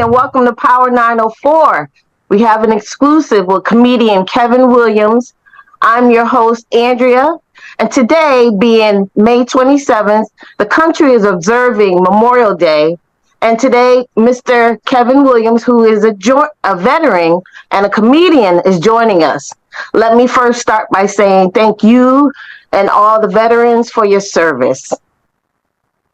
and welcome to Power 904. We have an exclusive with comedian Kevin Williams. I'm your host, Andrea, and today, being May 27th, the country is observing Memorial Day. And today, Mr. Kevin Williams, who is a veteran and a comedian, is joining us. Let me first start by saying thank you and all the veterans for your service.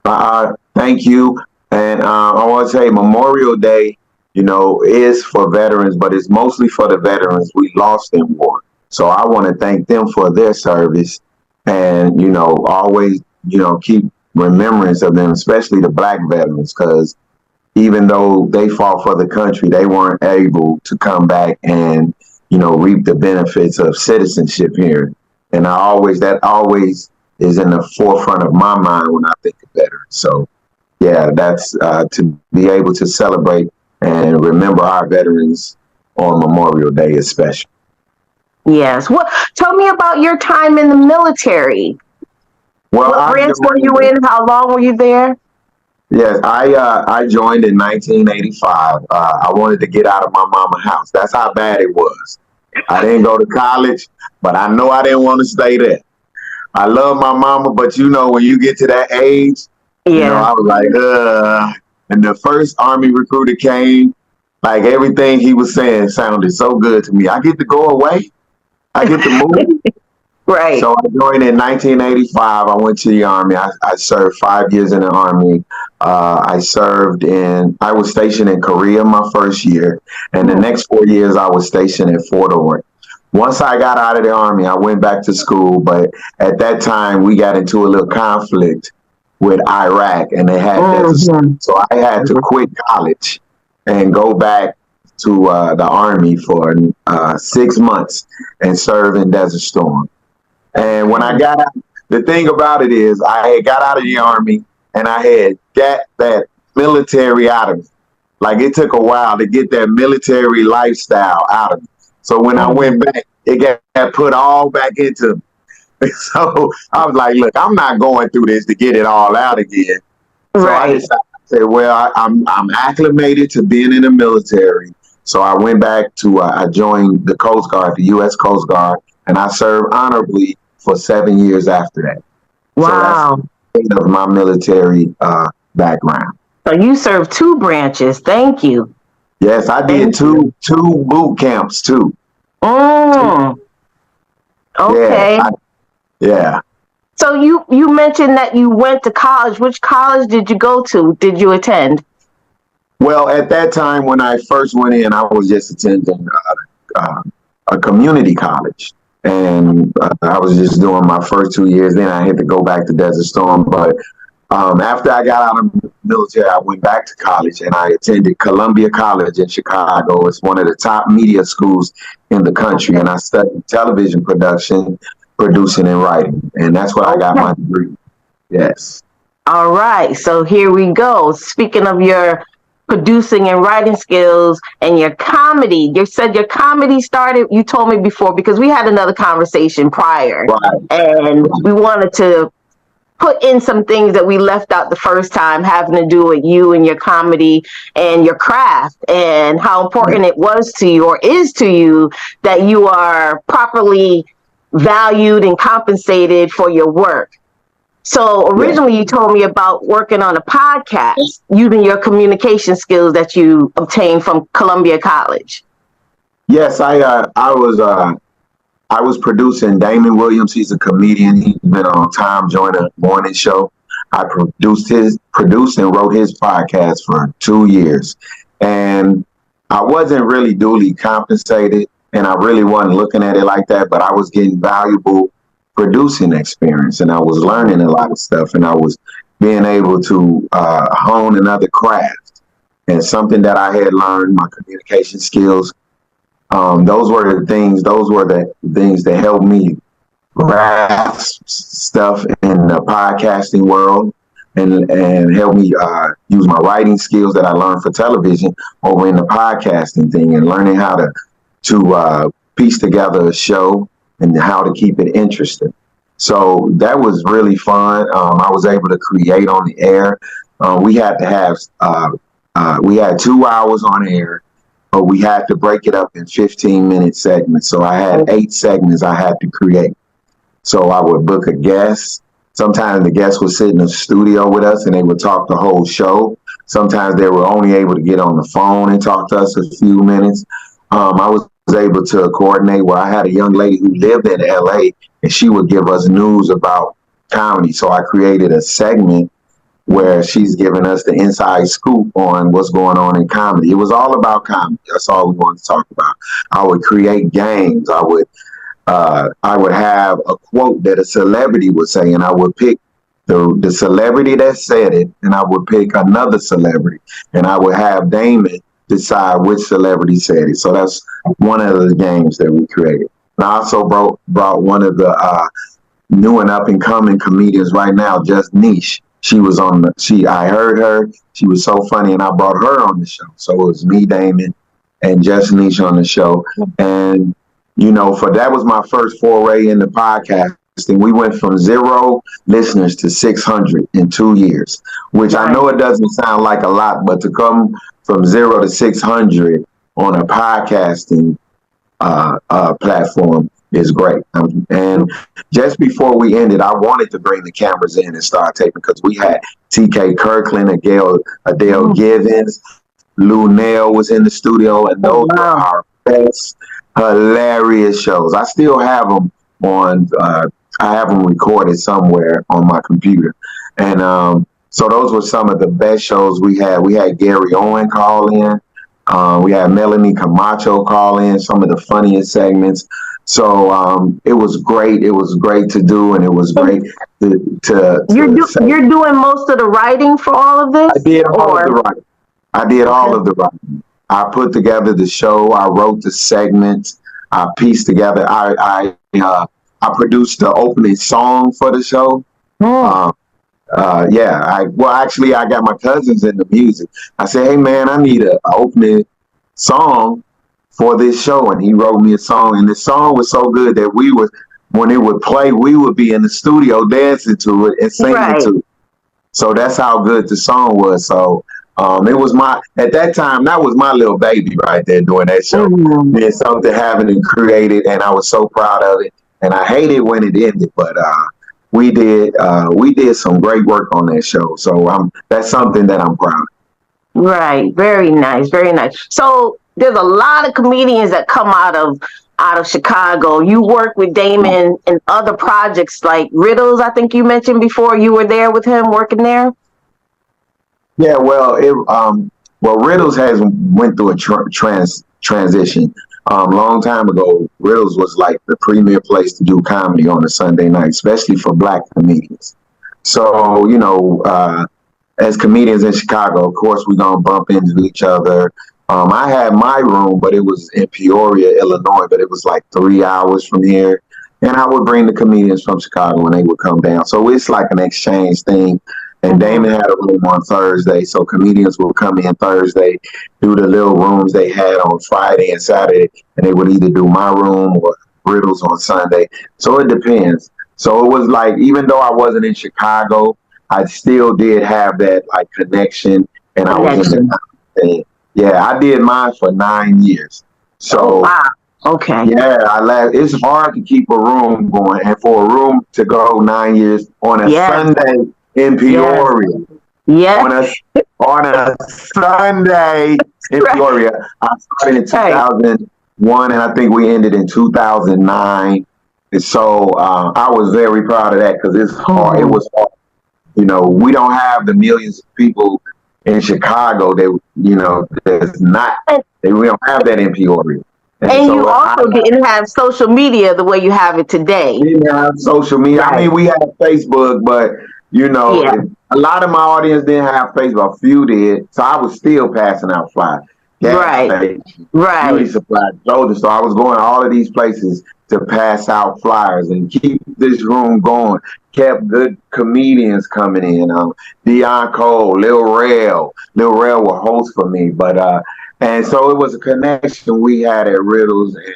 Thank you. And I want to say Memorial Day, is for veterans, but it's mostly for the veterans we lost in war. So I want to thank them for their service and, always, keep remembrance of them, especially the Black veterans, because even though they fought for the country, they weren't able to come back and, reap the benefits of citizenship here. And that always is in the forefront of my mind when I think of veterans. So, yeah, that's to be able to celebrate and remember our veterans on Memorial Day is special. Yes. Well, tell me about your time in the military. Well, what branch were you in? How long were you there? Yes, I joined in 1985. I wanted to get out of my mama's house. That's how bad it was. I didn't go to college, but I know I didn't want to stay there. I love my mama, but when you get to that age, I was like, And the first Army recruiter came, like everything he was saying sounded so good to me. I get to go away. I get to move. Right. So I joined in 1985. I went to the Army. I served 5 years in the Army. I was stationed in Korea my first year. And the next 4 years, I was stationed at Fort Ord. Once I got out of the Army, I went back to school. But at that time, we got into a little conflict with Iraq, and they had so I had to quit college and go back to the Army for 6 months and serve in Desert Storm. And when I got out, the thing about it is I had got out of the Army and I had got that military out of me. Like it took a while to get that military lifestyle out of me. So when I went back, it got put all back into me. So I was like, look, I'm not going through this to get it all out again. So I decided to say, well, I'm acclimated to being in the military. So I went back to, I joined the Coast Guard, the U.S. Coast Guard, and I served honorably for 7 years after that. Wow. So that's the end of my military background. So you served 2 branches. Thank you. Yes, I did two boot camps too. Okay. Yeah. So you mentioned that you went to college. Which college did you go to? Did you attend? Well, at that time when I first went in, I was just attending a community college. And I was just doing my first 2 years. Then I had to go back to Desert Storm. But after I got out of the military, I went back to college and I attended Columbia College in Chicago. It's one of the top media schools in the country. And I studied television production, producing, and writing. And that's where I got my degree. Yes. All right. So here we go. Speaking of your producing and writing skills and your comedy, you said your comedy started, you told me before, because we had another conversation prior. Right. And we wanted to put in some things that we left out the first time, having to do with you and your comedy and your craft and how important it was to you or is to you that you are properly valued and compensated for your work. So originally you told me about working on a podcast using your communication skills that you obtained from Columbia College. Yes, I was producing Damon Williams. He's a comedian. He's been on Tom Joyner Morning Show. I produced and wrote his podcast for 2 years. And I wasn't really duly compensated, and I really wasn't looking at it like that, but I was getting valuable producing experience, and I was learning a lot of stuff, and I was being able to hone another craft. And something that I had learned, my communication skills, those were the things that helped me grasp stuff in the podcasting world and help me use my writing skills that I learned for television over in the podcasting thing and learning how to piece together a show and how to keep it interesting. So that was really fun. I was able to create on the air. We had to have we had 2 hours on air, but we had to break it up in 15-minute segments. So I had 8 segments I had to create. So I would book a guest. Sometimes the guest would sit in the studio with us and they would talk the whole show. Sometimes they were only able to get on the phone and talk to us a few minutes. I was able to coordinate where I had a young lady who lived in LA and she would give us news about comedy. So I created a segment where she's giving us the inside scoop on what's going on in comedy. It was all about comedy. That's all we wanted to talk about. I would create games. I would have a quote that a celebrity would say, and I would pick the celebrity that said it, and I would pick another celebrity, and I would have Damon decide which celebrity said it. So that's one of the games that we created. And I also brought one of the new and up and coming comedians right now, Just Niche. She was on I heard her. She was so funny, and I brought her on the show. So it was me, Damon, and Just Niche on the show. And that was my first foray into podcasting. We went from 0 listeners to 600 in 2 years, which I know it doesn't sound like a lot, but to come from 0 to 600 on a podcasting platform is great. And just before we ended, I wanted to bring the cameras in and start taping because we had TK Kirkland, Adele Givens, Lou Nail was in the studio, and those were our best hilarious shows. I still have them on. I have them recorded somewhere on my computer, and so those were some of the best shows we had. We had Gary Owen call in. We had Melanie Camacho call in. Some of the funniest segments. So it was great. It was great to do, and it was great to You're doing most of the writing for all of this. I did all of the writing. All of the writing. I put together the show. I wrote the segments. I pieced together. I produced the opening song for the show. Actually, I got my cousins in the music. I said, "Hey, man, I need an opening song for this show," and he wrote me a song. And the song was so good that when it would play, we would be in the studio dancing to it and singing to it. So that's how good the song was. So. It was at that time, that was my little baby right there doing that show. It's something having it created, and I was so proud of it. And I hated when it ended, but we did some great work on that show. So that's something that I'm proud of. Right. Very nice. Very nice. So there's a lot of comedians that come out of Chicago. You work with Damon in other projects like Riddles, I think you mentioned before. You were there with him working there? Yeah, well, Riddles has went through a transition. Long time ago, Riddles was like the premier place to do comedy on a Sunday night, especially for Black comedians. So, as comedians in Chicago, of course, we're going to bump into each other. I had my room, but it was in Peoria, Illinois, but it was like 3 hours from here. And I would bring the comedians from Chicago and they would come down. So it's like an exchange thing. And Damon had a room on Thursday, so comedians would come in Thursday, do the little rooms they had on Friday and Saturday, and they would either do my room or Riddles on Sunday. So it depends. So it was like, even though I wasn't in Chicago, I still did have that like connection, and I was in the thing. Yeah, I did mine for 9 years. So wow. Okay. Yeah, it's hard to keep a room going, and for a room to go 9 years on a Sunday in Peoria. Yes. On a Sunday in Peoria. I started in 2001 and I think we ended in 2009. And so I was very proud of that because it's hard. It was hard. We don't have the millions of people in Chicago that, there's not. We don't have that in Peoria. And so you also didn't have social media the way you have it today. We didn't have social media. Right. I mean, we had Facebook, but a lot of my audience didn't have Facebook. A few did, so I was still passing out flyers. Right. Beauty supply, so I was going to all of these places to pass out flyers and keep this room going. Kept good comedians coming in. Deion Cole, Lil Rel. Lil Rel will host for me, but and so it was a connection we had at Riddles, and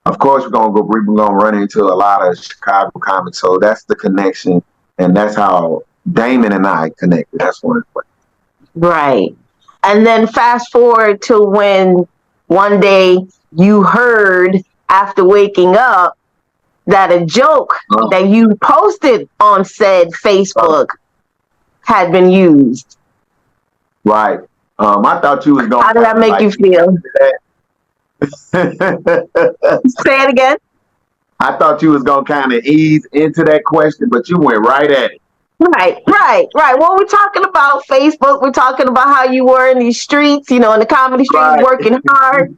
of course, we're gonna run into a lot of Chicago comics. So that's the connection, and that's how Damon and I connected. That's one of the ways. Right. And then fast forward to when one day you heard after waking up that a joke that you posted on said Facebook had been used. Right. I thought you was going. How did that make you feel? Say it again. I thought you was gonna kind of ease into that question, but you went right at it. Right. Well, we're talking about Facebook. We're talking about how you were in these streets, in the comedy streets, working hard.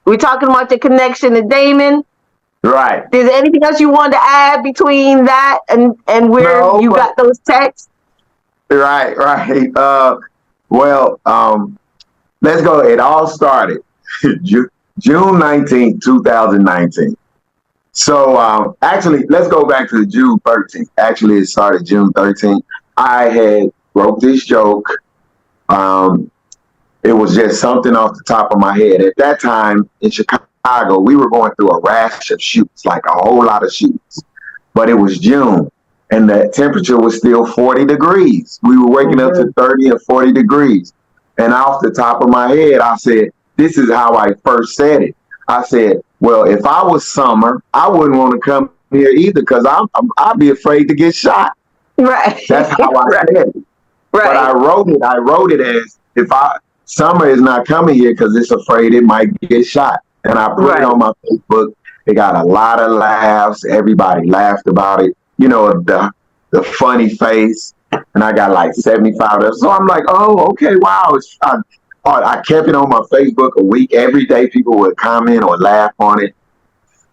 We're talking about your connection to Damon. Right. Is there anything else you wanted to add between that and where you got those texts? Right. Well, let's go. It all started June 19th, 2019. So actually, let's go back to June 13th. Actually, it started June 13th. I had wrote this joke. It was just something off the top of my head. At that time in Chicago, we were going through a rash of shoots, like a whole lot of shoots. But it was June, and the temperature was still 40 degrees. We were waking up to 30 or 40 degrees. And off the top of my head, I said, this is how I first said it. I said, well, if I was Summer, I wouldn't want to come here either because I'd be afraid to get shot. Right. That's how I said it. Right. But I wrote it as Summer is not coming here because it's afraid it might get shot. And I put it on my Facebook. It got a lot of laughs. Everybody laughed about it. The funny face. And I got like 75. So I'm like, oh, okay, wow. I kept it on my Facebook a week. Every day people would comment or laugh on it.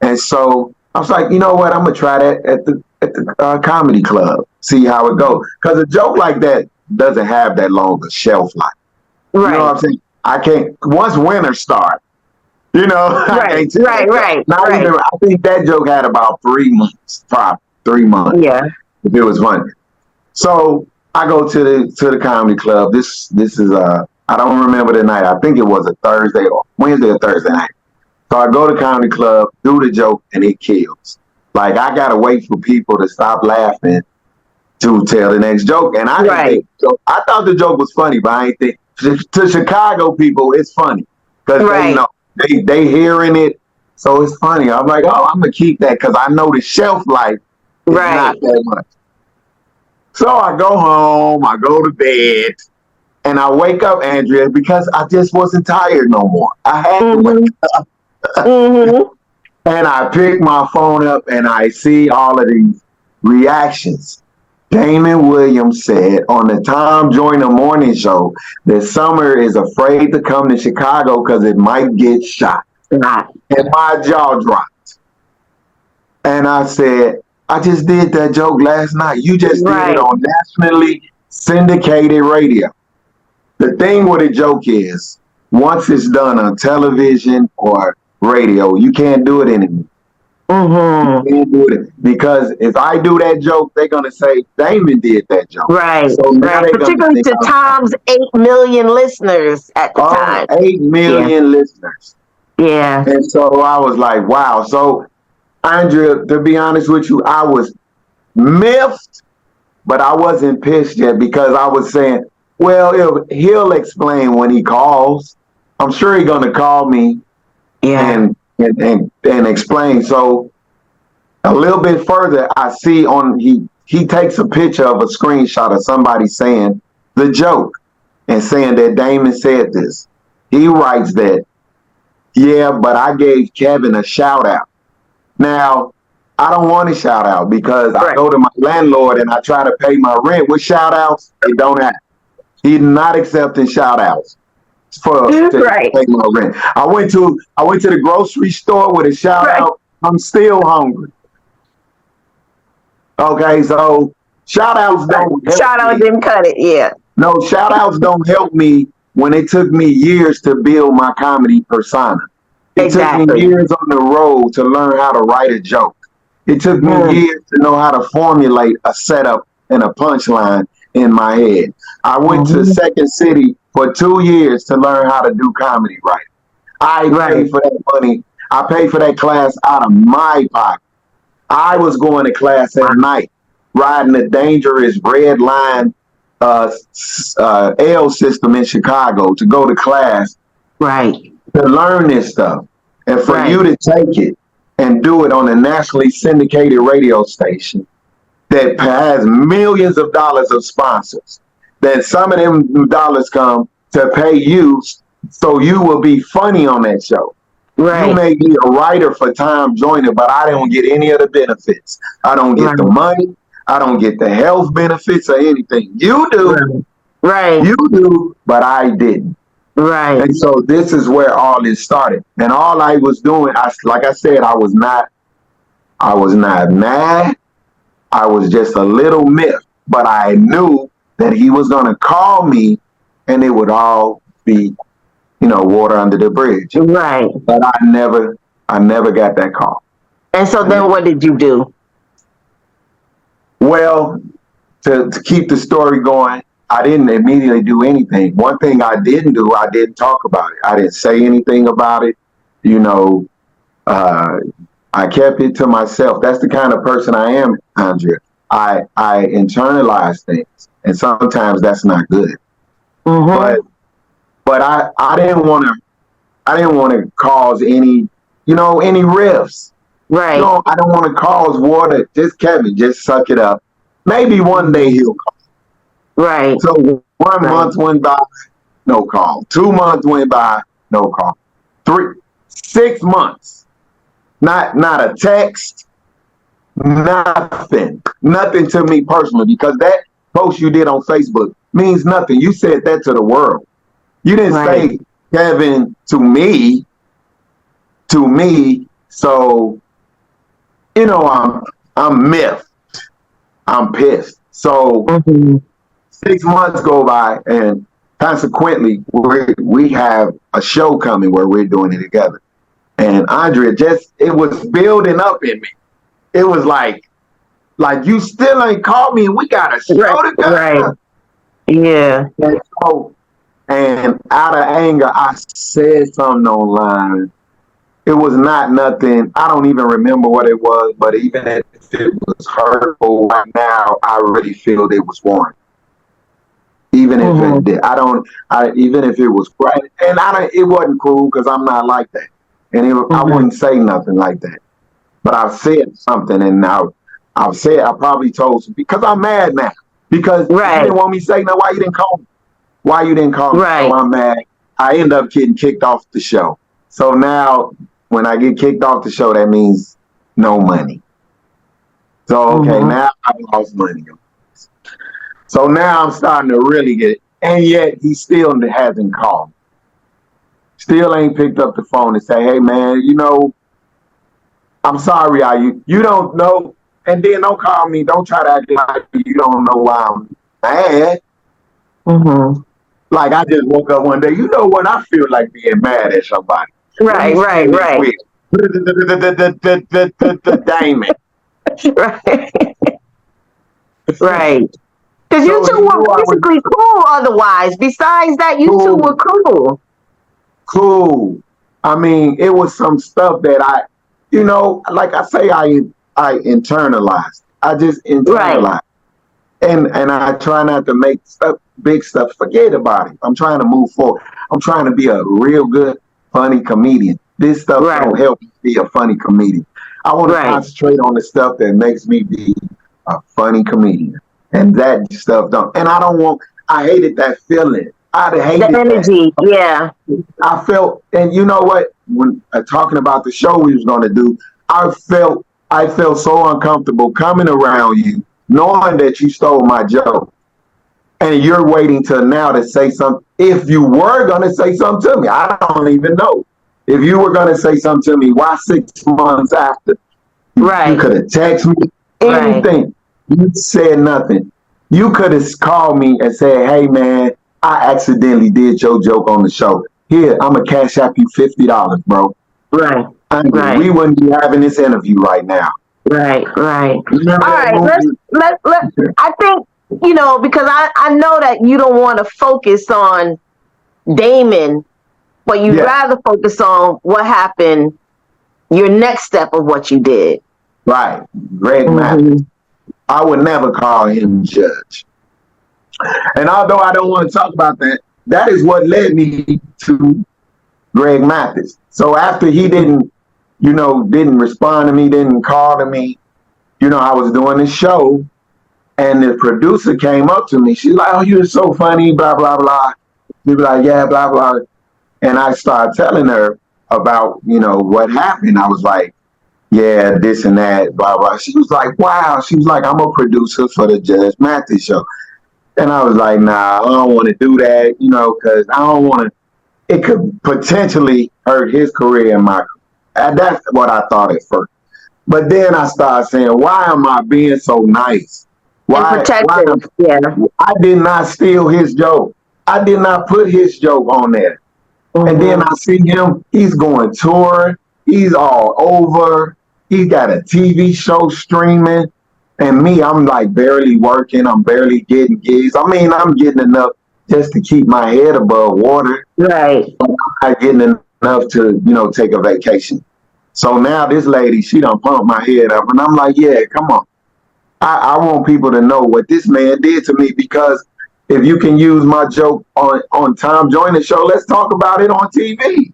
And so I was like, you know what? I'm going to try that at the comedy club. See how it goes. Because a joke like that doesn't have that long a shelf life. Right. You know what I'm saying? I can't, once winter starts, Right. Not even, I think that joke had about 3 months, probably 3 months. Yeah. If it was funny. So I go to the comedy club. This is I don't remember the night. I think it was a Thursday or Wednesday or Thursday night. So I go to comedy club, do the joke, and it kills. Like I gotta wait for people to stop laughing to tell the next joke. And I thought the joke was funny, but I ain't think to Chicago people it's funny because they hearing it, so it's funny. I'm like, oh, I'm gonna keep that because I know the shelf life is not that much. So I go home, I go to bed, and I wake up, Andrea, because I just wasn't tired no more. I had to wake up. And I pick my phone up and I see all of these reactions. Damon Williams said on the Tom Joyner morning show that Summer is afraid to come to Chicago because it might get shot. And my jaw dropped. And I said, I just did that joke last night. You just did it on nationally syndicated radio. The thing with a joke is, once it's done on television or radio, you can't do it anymore. You can't do it because if I do that joke, they're gonna say Damon did that joke. Right. So particularly to Tom's 8 million listeners at the time. 8 million listeners. Yeah. And so I was like, wow. So Andrea, to be honest with you, I was miffed, but I wasn't pissed yet because I was saying, well, he'll explain when he calls. I'm sure he's gonna call me and explain. So a little bit further, I see he takes a picture of a screenshot of somebody saying the joke and saying that Damon said this. He writes that, yeah, but I gave Kevin a shout out. Now, I don't want a shout out because I go to my landlord and I try to pay my rent with shout outs. They don't have. He's not accepting shout outs to pay my rent. I went to the grocery store with a shout out. I'm still hungry. Okay, so shout outs don't help shout out didn't cut it, yeah. No, shout outs don't help me when it took me years to build my comedy persona. It took me years on the road to learn how to write a joke. It took me years to know how to formulate a setup and a punchline in my head. I went to Second City for 2 years to learn how to do comedy writing. I paid for that money. I paid for that class out of my pocket. I was going to class at night, riding a dangerous red line L system in Chicago to go to class Right. to learn this stuff. And for Right. you to take it and do it on a nationally syndicated radio station that has millions of dollars of sponsors, then some of them dollars come to pay you so you will be funny on that show. You Right. may be a writer for Tom Joyner, but I don't get any of the benefits. I don't get the Right. money. I don't get the health benefits or anything. You do. Right. You do, but I didn't. Right. And so this is where all this started. And all I was doing, like I said, I was not mad. I was just a little miffed, but I knew that he was going to call me and it would all be, water under the bridge. Right. But I never got that call. And so then what did you do? Well, to keep the story going, I didn't immediately do anything. One thing I didn't do, I didn't talk about it. I didn't say anything about it. I kept it to myself. That's the kind of person I am, Andrea. I internalize things, and sometimes that's not good. Mm-hmm. But I didn't want to cause any rifts. Right. I don't want to cause water. Just Kevin, just suck it up. Maybe one day he'll call. Right. So 1 month went by, no call. 2 months went by, no call. 6 months, not a text, nothing to me personally, because that post you did on Facebook means nothing. You said that to the world. You didn't say Kevin to me. So, I'm miffed. I'm pissed. So 6 months go by, and consequently, we have a show coming where we're doing it together. And Andrea, it was building up in me. It was like you still ain't called me, and we got a show together. Right. Yeah. And out of anger, I said something online. It was not nothing. I don't even remember what it was, but even if it was hurtful right now, I really feel it was warranted. Even if it did, even if it was right, and it wasn't cool because I'm not like that, and I wouldn't say nothing like that. But I've said something, and now I probably told some, because I'm mad now, because you didn't want me to say no. Why you didn't call me? Why you didn't call me? Right. So I'm mad. I end up getting kicked off the show. So now, when I get kicked off the show, that means no money. So now I lost money. So now I'm starting to really get it. And yet he still hasn't called. Still ain't picked up the phone and say, hey man, I'm sorry, you don't know. And then don't call me. Don't try to act like you don't know why I'm mad. Like I just woke up one day. You know when I feel like being mad at somebody. Right. Damon. Right. Because you two were basically cool otherwise. Besides that, you two were cool. Cool. I mean, it was some stuff that like I say, I internalized. I just internalized. Right. And I try not to make big stuff, forget about it. I'm trying to move forward. I'm trying to be a real good, funny comedian. This stuff don't help me be a funny comedian. I want to concentrate on the stuff that makes me be a funny comedian. And that stuff don't. And I hated that feeling. I hated the energy. That. Yeah. I felt, and you know what? When talking about the show we was going to do, I felt so uncomfortable coming around you, knowing that you stole my joke. And you're waiting till now to say something. If you were going to say something to me, I don't even know. If you were going to say something to me, why 6 months after? You could have texted me, anything. You said nothing. You could have called me and said, hey, man, I accidentally did your joke on the show. Here, I'm going to cash app you $50, bro. Right. We wouldn't be having this interview right now. Right. All right. Let's I think, because I know that you don't want to focus on Damon, but you'd rather focus on what happened, your next step of what you did. Right. Greg Mathis. I would never call him judge. And although I don't want to talk about that, that is what led me to Greg Mathis. So after he didn't respond to me, didn't call to me, I was doing the show, and the producer came up to me. She's like, "Oh, you're so funny, blah blah blah." She was like, "Yeah, blah blah," and I started telling her about what happened. I was like, "Yeah, this and that, blah blah." She was like, "Wow." She was like, "I'm a producer for the Judge Mathis show," and I was like, "Nah, I don't want to do that, because I don't want to. It could potentially hurt his career and my." And that's what I thought at first. But then I started saying, "Why am I being so nice? And Why protective. Yeah. I did not steal his joke. I did not put his joke on there." And then I see him, he's going touring, he's all over, he's got a TV show streaming. And me, I'm like barely working, I'm barely getting gigs. I mean, I'm getting enough just to keep my head above water. Right. I'm not getting enough to, take a vacation. So now this lady, she done pumped my head up, and I'm like, yeah, come on. I want people to know what this man did to me, because if you can use my joke on Tom Joyner show, let's talk about it on TV.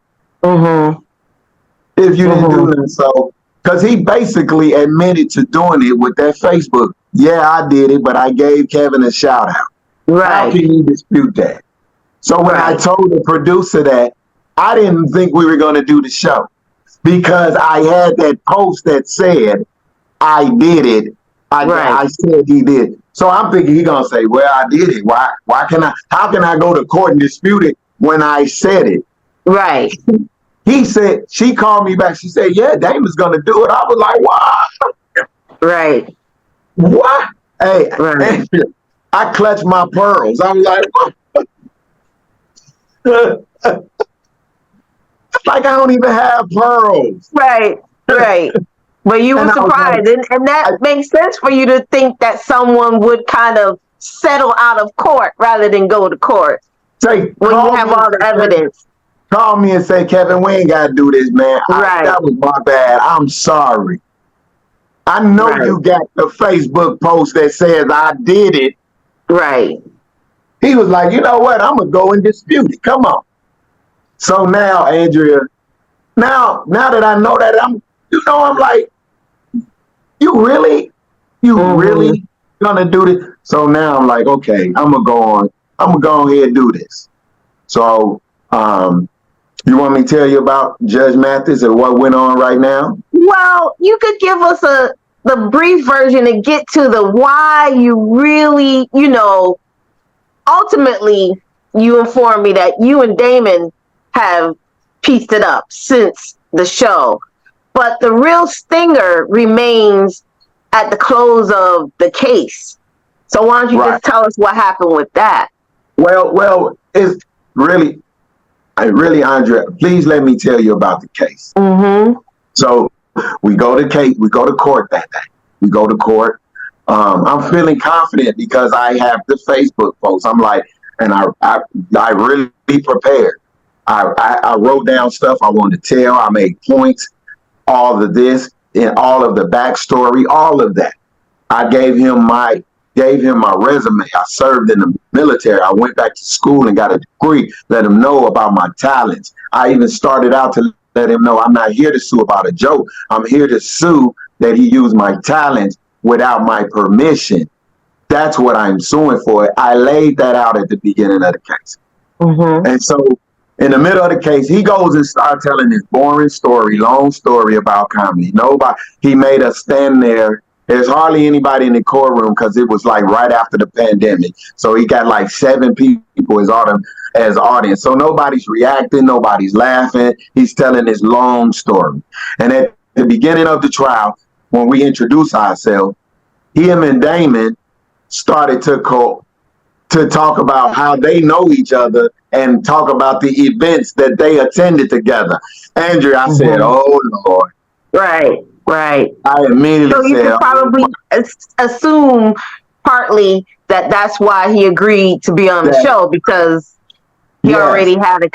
If you didn't do that, so because he basically admitted to doing it with that Facebook. Yeah, I did it, but I gave Kevin a shout out. Right. How can you dispute that? So when I told the producer that, I didn't think we were going to do the show, because I had that post that said I did it. I said he did. So I'm thinking he's gonna say, "Well, I did it. How can I go to court and dispute it when I said it?" Right. He said, she called me back. She said, "Yeah, Damon's gonna do it." I was like, "What?" Right. What? Hey, right. I clutched my pearls. I was like, what? Like I don't even have pearls. Right. But you were surprised, and that makes sense for you to think that someone would kind of settle out of court rather than go to court when you have all the evidence. Call me and say, "Kevin, we ain't got to do this, man. That was my bad. I'm sorry. I know you got the Facebook post that says I did it." Right. He was like, "You know what? I'm going to go and dispute it. Come on." So now, Andrea, now that I know that, I'm like, you really gonna do this? So now I'm like, okay, I'm gonna go ahead and do this. So, you want me to tell you about Judge Mathis and what went on right now? Well, you could give us the brief version and get to the why you really, ultimately you informed me that you and Damon have pieced it up since the show. But the real stinger remains at the close of the case. So why don't you just tell us what happened with that? Well, it's really, Andrea, please let me tell you about the case. So we go to court that day. We go to court. I'm feeling confident because I have the Facebook post. I'm like, and I really prepared. I wrote down stuff I wanted to tell. I made points, all of this, and all of the backstory, all of that. I gave him my resume. I served in the military. I went back to school and got a degree, let him know about my talents. I even started out to let him know I'm not here to sue about a joke. I'm here to sue that he used my talents without my permission. That's what I'm suing for. I laid that out at the beginning of the case. And so in the middle of the case, he goes and starts telling this boring story, long story about comedy. He made us stand there. There's hardly anybody in the courtroom because it was like right after the pandemic. So he got like 7 people as audience. So nobody's reacting, nobody's laughing. He's telling this long story. And at the beginning of the trial, when we introduce ourselves, him and Damon started to talk about how they know each other and talk about the events that they attended together. Andrea, I said, "Oh, Lord." Right. I immediately said, you could probably assume partly that that's why he agreed to be on the show, because he already had a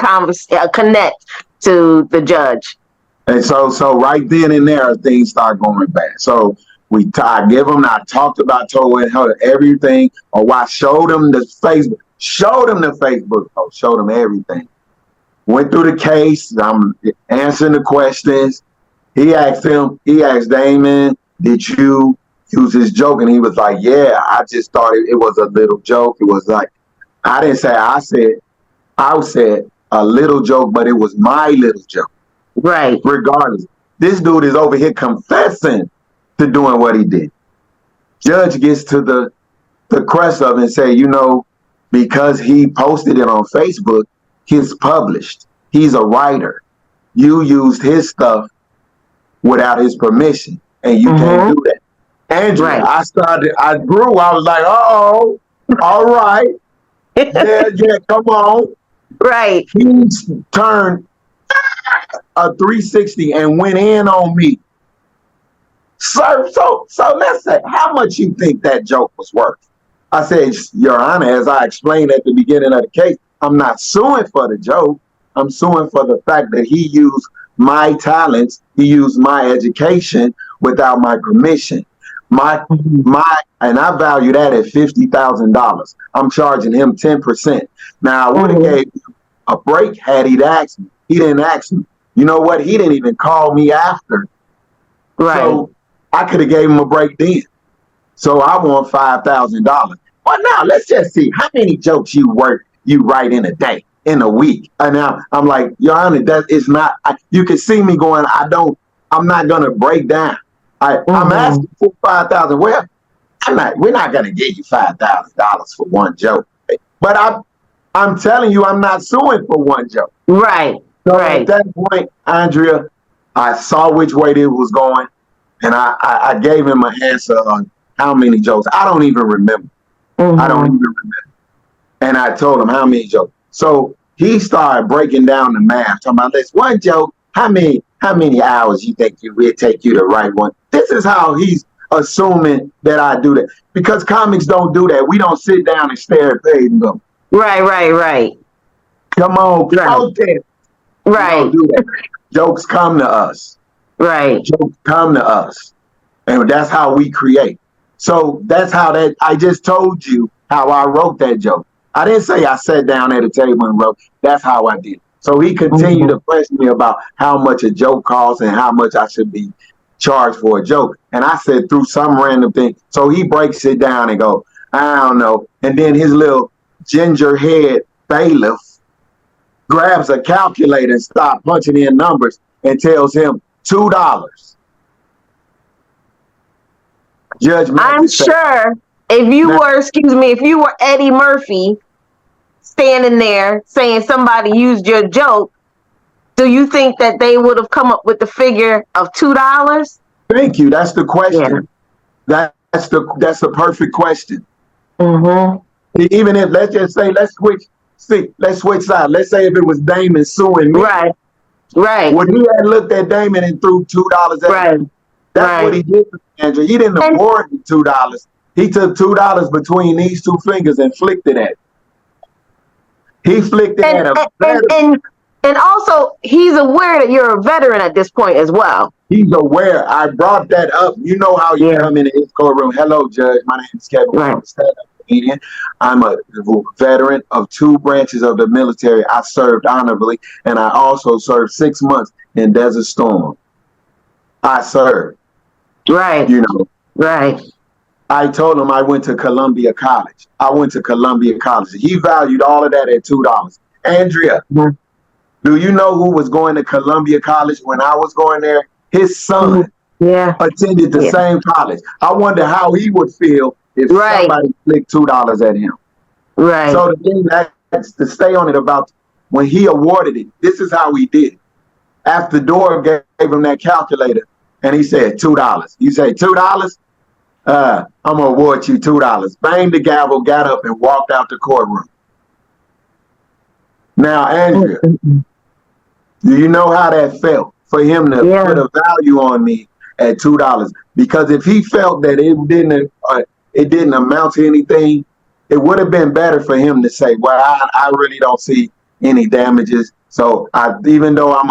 connect to the judge. And so right then and there, things start going bad. So I give him. I talked about told her everything. Or I showed him the Facebook. Showed him the Facebook post. Showed him everything. Went through the case. I'm answering the questions. He asked Damon, did you use this joke? And he was like, yeah, I just thought it was a little joke. It was like, I said a little joke, but it was my little joke. Right. Regardless. This dude is over here confessing to doing what he did. Judge gets to the crux of it and say, because he posted it on Facebook, it's published. He's a writer. You used his stuff without his permission, and you can't do that. Andrea, right. I grew. I was like, oh, all right. Yeah, come on. Right. He turned a 360 and went in on me. Sir, so let's say, how much you think that joke was worth? I said, Your Honor, as I explained at the beginning of the case, I'm not suing for the joke. I'm suing for the fact that he used my talents, he used my education without my permission. And I value that at $50,000. I'm charging him 10%. Now I would have gave him a break had he asked me. He didn't ask me. You know what? He didn't even call me after. Right. So I could have gave him a break then. So I want $5,000. But now let's just see how many jokes you write in a day, in a week. And now I'm like, Your Honor, that is not. You can see me going. I'm not gonna break down. I'm asking for $5,000. Well, we're not gonna give you $5,000 for one joke. But I'm telling you, I'm not suing for one joke. Right. So at that point, Andrea, I saw which way it was going, and I gave him an answer on how many jokes. I don't even remember. I don't even remember. And I told him how many jokes. So he started breaking down the math, talking about this one joke. How many hours you think it would take you to write one? This is how he's assuming that I do that. Because comics don't do that. We don't sit down and stare at page and go, right. Come on, protest. Right. We don't do that. Jokes come to us. Right. Jokes come to us. And that's how we create. So that's how I just told you how I wrote that joke. I didn't say I sat down at a table and wrote. That's how I did. So he continued to press me about how much a joke costs and how much I should be charged for a joke. And I said through some random thing. So he breaks it down and go, I don't know. And then his little ginger head bailiff grabs a calculator and starts punching in numbers and tells him $2. Judge Mathis, I'm sure if you were Eddie Murphy standing there saying somebody used your joke, do you think that they would have come up with the figure of $2? Thank you. That's the question. Yeah. That's the perfect question. Even if let's switch sides. Let's say if it was Damon suing me. Right. Would he have looked at Damon and threw $2 at him? That's what he did, Andrew. He didn't award me $2. He took $2 between these two fingers and flicked it at him. He flicked it at him. And also, he's aware that you're a veteran at this point as well. He's aware. I brought that up. You know how you come into his courtroom. Hello, Judge. My name is Kevin. I'm a stand-up comedian. I'm a veteran of 2 branches of the military. I served honorably, and I also served 6 months in Desert Storm. I served. Right. Right. I told him I went to Columbia College. He valued all of that at $2. Andrea, do you know who was going to Columbia College when I was going there? His son attended the same college. I wonder how he would feel if somebody flicked $2 at him. Right. So the thing that's to stay on it about when he awarded it, this is how he did it. After Dora gave him that calculator, and he said $2. You say $2? I'm gonna award you $2. Banged the gavel, got up, and walked out the courtroom. Now, Andrea, do you know how that felt for him to put a value on me at $2? Because if he felt that it didn't amount to anything, it would have been better for him to say, "Well, I really don't see any damages. So even though I'm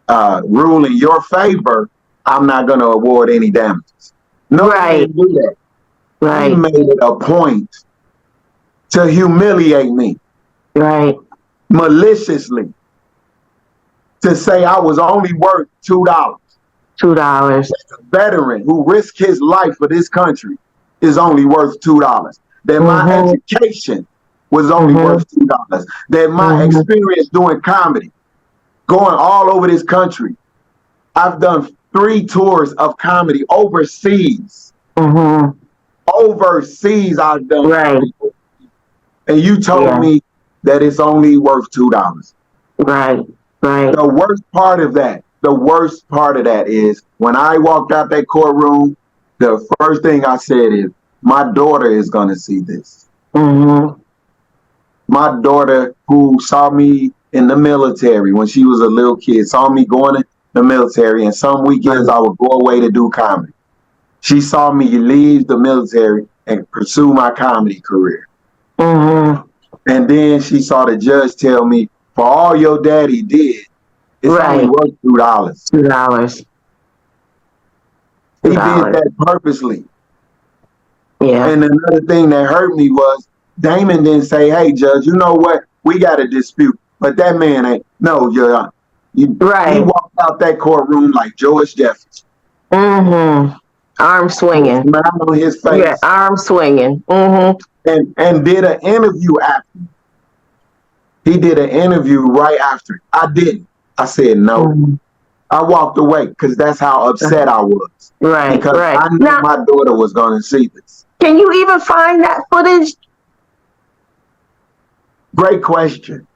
a rule in your favor, I'm not going to award any damages. No, he didn't do that. Right. He made it a point to humiliate me. Right. Maliciously. To say I was only worth $2. $2. A veteran who risked his life for this country is only worth $2. That my education was only worth $2. That my experience doing comedy, going all over this country. I've done 3 tours of comedy overseas. Overseas, I've done comedy. And you told me that it's only worth $2. Right. Right. The worst part of that is when I walked out that courtroom, the first thing I said is, my daughter is going to see this. My daughter, who saw me in the military when she was a little kid, saw me going to the military, and some weekends I would go away to do comedy. She saw me leave the military and pursue my comedy career. And then she saw the judge tell me, for all your daddy did, it's only worth $2. $2. He did that purposely. Yeah. And another thing that hurt me was Damon didn't say, hey, Judge, you know what? We got a dispute. But that man ain't. No, he walked out that courtroom like George Jefferson. Arm swinging. Smile on his face. Yeah, arm swinging. And did an interview after. He did an interview right after. I didn't. I said no. I walked away because that's how upset I was. Right. Because I knew my daughter was going to see this. Can you even find that footage? Great question.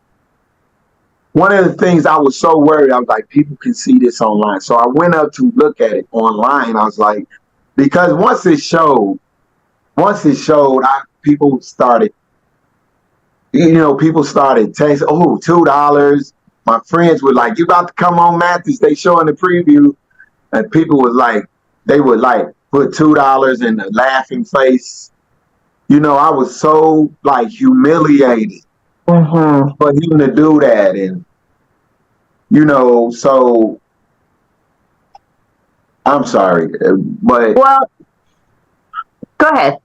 One of the things I was so worried, I was like, people can see this online. So I went up to look at it online. I was like, because once it showed, people started texting, oh, $2. My friends were like, you about to come on Mathis? They showing the preview. And people was like, they would like put $2 in a laughing face. I was so like humiliated for him to do that. And, so I'm sorry, but. Well, go ahead.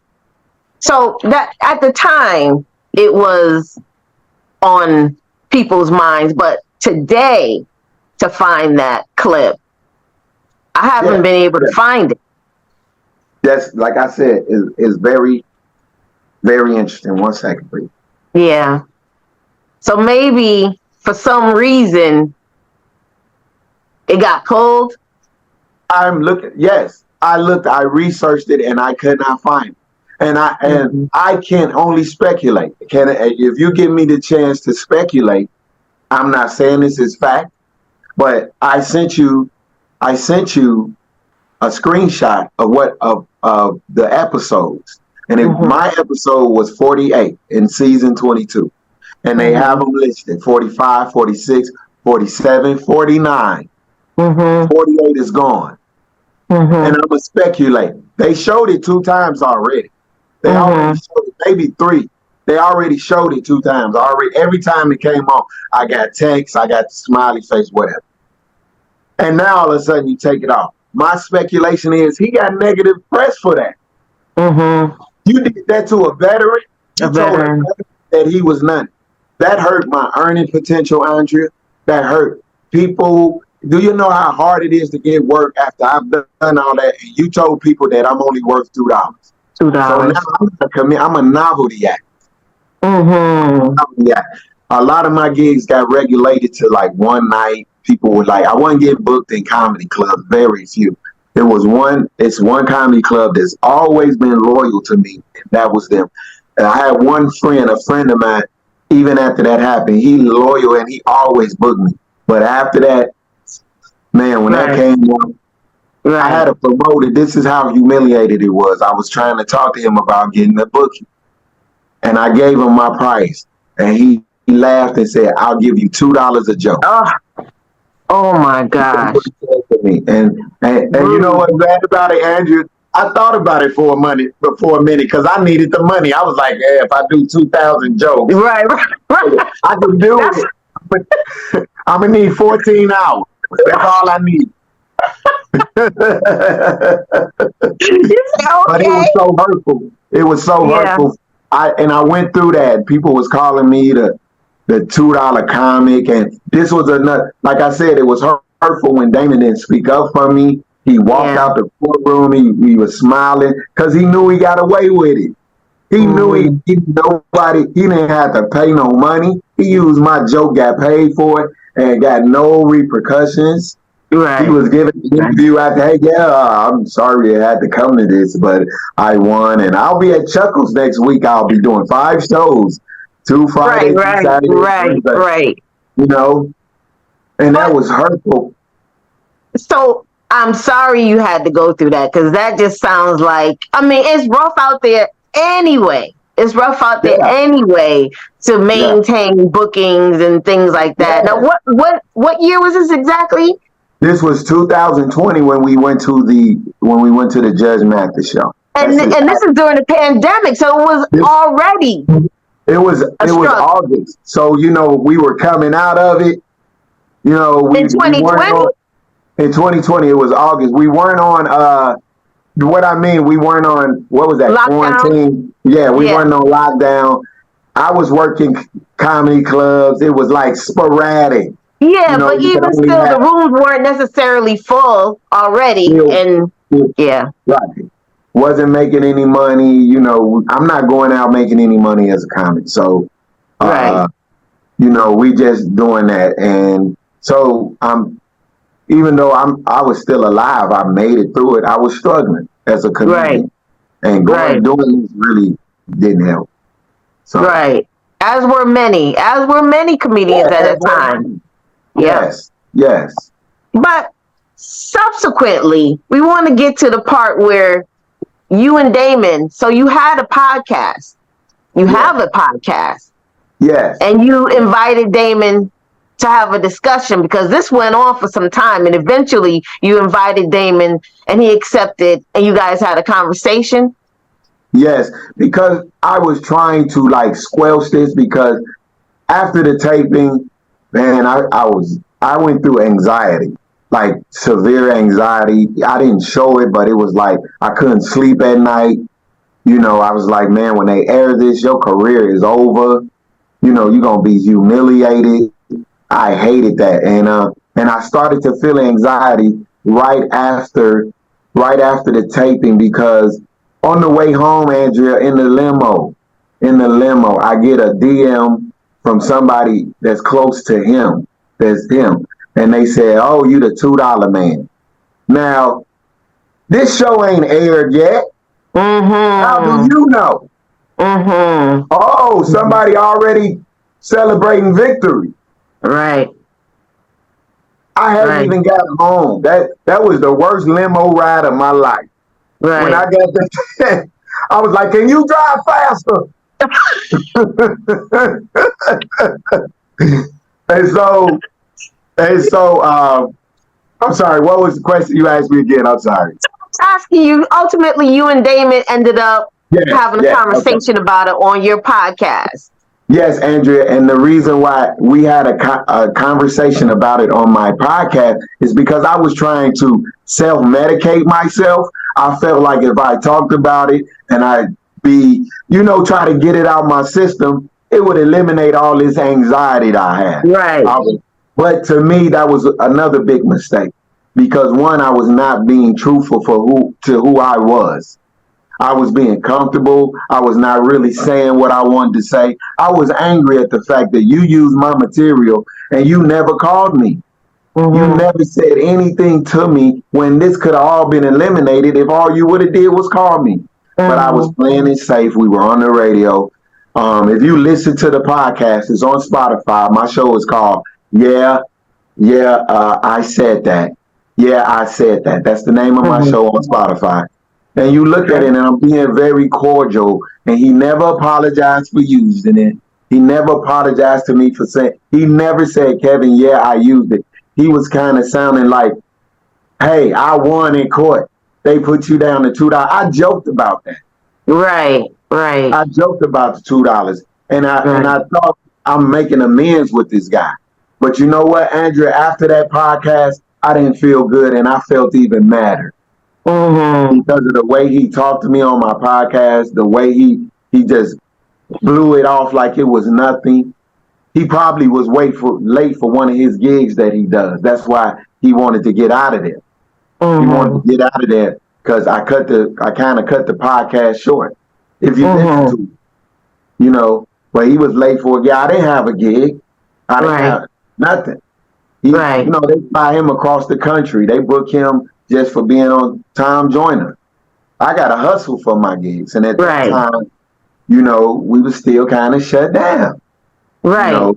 So that at the time it was on people's minds, but today to find that clip, I haven't been able to find it. That's, like I said, is very, very interesting. 1 second, please. Yeah. So maybe for some reason it got pulled. I'm looking. Yes, I looked. I researched it, and I could not find it. And I can only speculate. If you give me the chance to speculate, I'm not saying this is fact, but I sent you a screenshot of the episodes, and my episode was 48 in season 22, and they have them listed 45, 46, 47, 49. 48 is gone, and I'm gonna speculate. They showed it 2 times already. They already showed it, maybe 3. They already showed it 2 times already. Every time it came on, I got text, I got the smiley face, whatever. And now all of a sudden you take it off. My speculation is he got negative press for that. You did that to a veteran. You told a veteran that he was none. That hurt my earning potential, Andrea. That hurt people. Do you know how hard it is to get work after I've done all that? And you told people that I'm only worth $2. So now I'm a novelty actor. Yeah. A lot of my gigs got regulated to like one night. People were like, I wasn't getting booked in comedy clubs, very few. It's one comedy club that's always been loyal to me, and that was them. And I had one friend, a friend of mine, even after that happened, he loyal and he always booked me. But after that, man, when that came on, I had to promote it. This is how humiliated it was. I was trying to talk to him about getting the booking. And I gave him my price. And he laughed and said, I'll give you $2 a joke. Oh my gosh. And you know what's bad about it, Andrew? I thought about it for a minute because I needed the money. I was like, if I do 2,000 jokes, I can do it. But I'm going to need 14 hours. That's all I need. You say, But it okay. was so hurtful. It was so Yeah. hurtful. I went through that. People was calling me the $2 comic, and this was another. Like I said, it was hurtful when Damon didn't speak up for me. He walked Yeah. out the courtroom. He was smiling because he knew he got away with it. He knew Hmm. he didn't have to pay no money. He used my joke, got paid for it, and got no repercussions. He Right. was giving an Right. interview after, hey, yeah, I'm sorry I had to come to this, but I won. And I'll be at Chuckles next week. I'll be doing 5 shows, 2 Right. Fridays, 2 Right. Saturdays, Right. Thursdays, Right. you know? And that But was hurtful. so I'm sorry you had to go through that because that just sounds like, I mean, it's rough out there anyway. It's rough out there Yeah, anyway to yeah, maintain bookings and things like that. Now, yeah. what year was this exactly? This was 2020 when we went to the Judge Mathis show. And That's it. and this is during the pandemic, so it was This, already it was a it was struggle. August. So, we were coming out of it. In We weren't 2020, on in 2020. It was August. We weren't on what I mean, we weren't on, what was that, lockdown. quarantine? Yeah, we Yeah. weren't on lockdown. I was working comedy clubs. It was like sporadic. Yeah, but You could even only still, have the rooms weren't necessarily full already. still, And yeah, right. Wasn't making any money. I'm not going out making any money as a comic. So, right, uh, we just doing that. And so even though I was still alive, I made it through it. I was struggling as a right, comedian, and right, doing this really didn't help. So, right. As were many comedians yeah, at as that were time. many. Yep. Yes, yes, But subsequently, we want to get to the part where you and Damon, so you had a podcast. You yeah, have a podcast. yes, And you invited Damon to have a discussion because this went on for some time. And eventually you invited Damon and he accepted and you guys had a conversation. yes. Because I was trying to like squelch this because after the taping, man, I went through anxiety, like severe anxiety. I didn't show it, but it was like I couldn't sleep at night. I was like, man, when they air this, your career is over. You're gonna be humiliated. I hated that, and I started to feel anxiety right after the taping because on the way home, Andrea, in the limo, I get a DM from somebody that's close to him, that's him, and they said, "Oh, you the $2 man." Now this show ain't aired yet. How do Mm-hmm. you know? Mm-hmm. Oh, somebody already celebrating victory. Right. I hadn't Right. even got home. That was the worst limo ride of my life. When I Right. got there, I was like, "Can you drive faster?" and so, I'm sorry. What was the question you asked me again? I'm sorry. Asking you, ultimately you and Damon ended up Yes, having a yes, okay. conversation about it on your podcast. Yes, Andrea, and the reason why we had a conversation about it on my podcast is because I was trying to self-medicate myself. I felt like if I talked about it and try to get it out my system, it would eliminate all this anxiety that I had. Right. But to me, that was another big mistake because one, I was not being truthful to who I was. I was being comfortable. I was not really saying what I wanted to say. I was angry at the fact that you used my material and you never called me. Mm-hmm. You never said anything to me when this could have all been eliminated if all you would have did was call me. Mm-hmm. But I was playing it safe. We were on the radio. If you listen to the podcast, it's on Spotify. My show is called I Said That. Yeah, I Said That. That's the name of my show on Spotify. And you look at it, and I'm being very cordial. And he never apologized for using it. He never apologized to me for saying. He never said, "Kevin, yeah, I used it." He was kind of sounding like, "Hey, I won in court. They put you down to $2." I joked about that. Right. Right. I joked about the $2, and I thought I'm making amends with this guy. But you know what, Andrea? After that podcast, I didn't feel good, and I felt even madder Mm-hmm. because of the way he talked to me on my podcast, the way he just blew it off like it was nothing. He probably was late for one of his gigs that he does. That's why he wanted to get out of there. He wanted to get out of there because I kind of cut the podcast short. If you listen to it, but he was late for a gig. I didn't have a gig. I didn't have nothing. They fly him across the country. They book him just for being on Time Joiner. I got to hustle for my gigs. And at that time, we were still kind of shut down. That's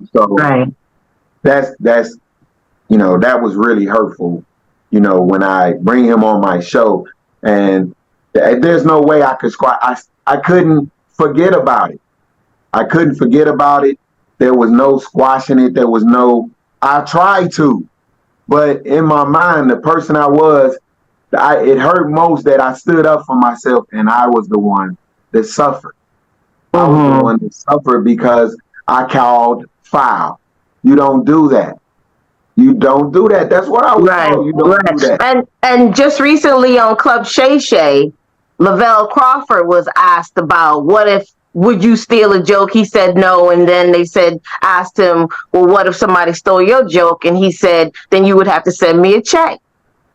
that was really hurtful, when I bring him on my show. And there's no way I could I couldn't forget about it. I couldn't forget about it. There was no squashing it. There was no, I tried to, but in my mind, the person I was, it hurt most that I stood up for myself and I was the one that suffered. I was the one that suffered because I called foul. You don't do that. You don't do that. That's what I was told. You don't do that. And just recently on Club Shay Shay, Lavelle Crawford was asked about would you steal a joke? He said no, and then they asked him, well, what if somebody stole your joke? And he said, then you would have to send me a check.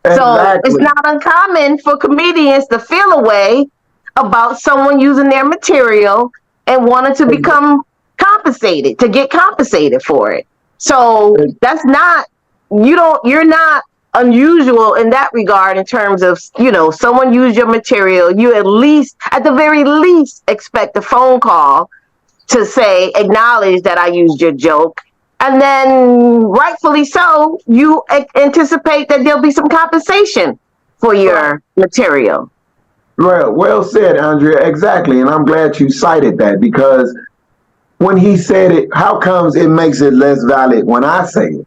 Exactly. So it's not uncommon for comedians to feel a way about someone using their material and wanting to become compensated, to get compensated for it. So that's not, you're not unusual in that regard in terms of, someone used your material. You at the very least, expect a phone call to say, acknowledge that I used your joke. And then rightfully so, you anticipate that there'll be some compensation for your material. Well said, Andrea. Exactly. And I'm glad you cited that, because when he said it, how comes it makes it less valid when I say it?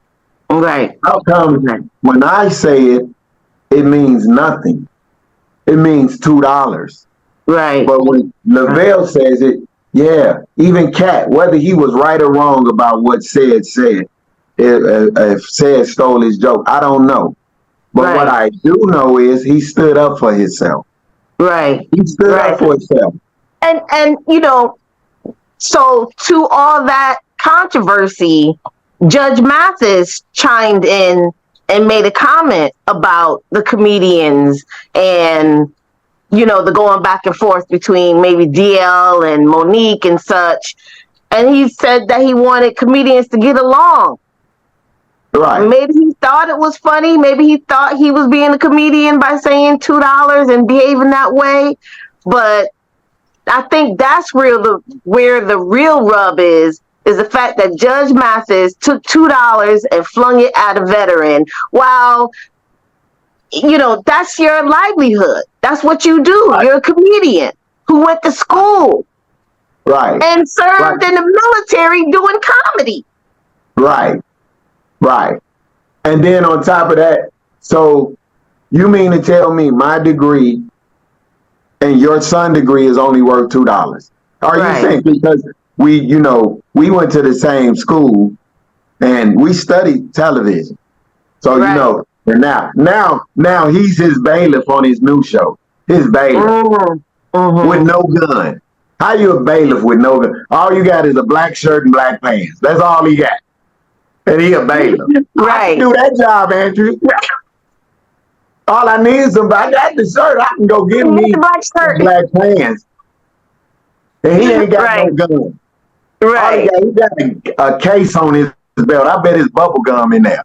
Right. How come when I say it, it means nothing? It means $2. Right. But when Lavelle says it, even Cat, whether he was right or wrong about what said, if said stole his joke, I don't know. But what I do know is he stood up for himself. Right. He stood up for himself. And so to all that controversy, Judge Mathis chimed in and made a comment about the comedians and, the going back and forth between maybe DL and Monique and such. And he said that he wanted comedians to get along. Right. Maybe he thought it was funny. Maybe he thought he was being a comedian by saying $2 and behaving that way. But I think that's where the real rub is the fact that Judge Mathis took $2 and flung it at a veteran. While, that's your livelihood. That's what you do. Right. You're a comedian who went to school. Right. And served in the military doing comedy. Right. Right. And then on top of that, so you mean to tell me my degree and your son's degree is only worth $2? Are you saying because we went to the same school and we studied television. So, and now he's his bailiff on his new show. His bailiff with no gun. How you a bailiff with no gun? All you got is a black shirt and black pants. That's all he got. And he a bailiff. I can do that job, Andrew. All I need is somebody. I got the shirt. I can go get me black pants. And he ain't got no gun. Right. He got a case on his belt. I bet it's bubble gum in there.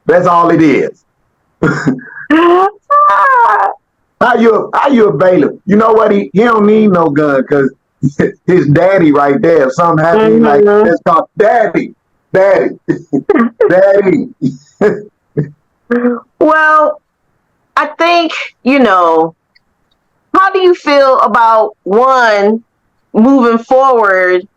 That's all it is. How you a bailiff? You know what? He don't need no gun because his daddy right there. If something happens, like that's called daddy. Daddy. Well, I think, how do you feel about moving forward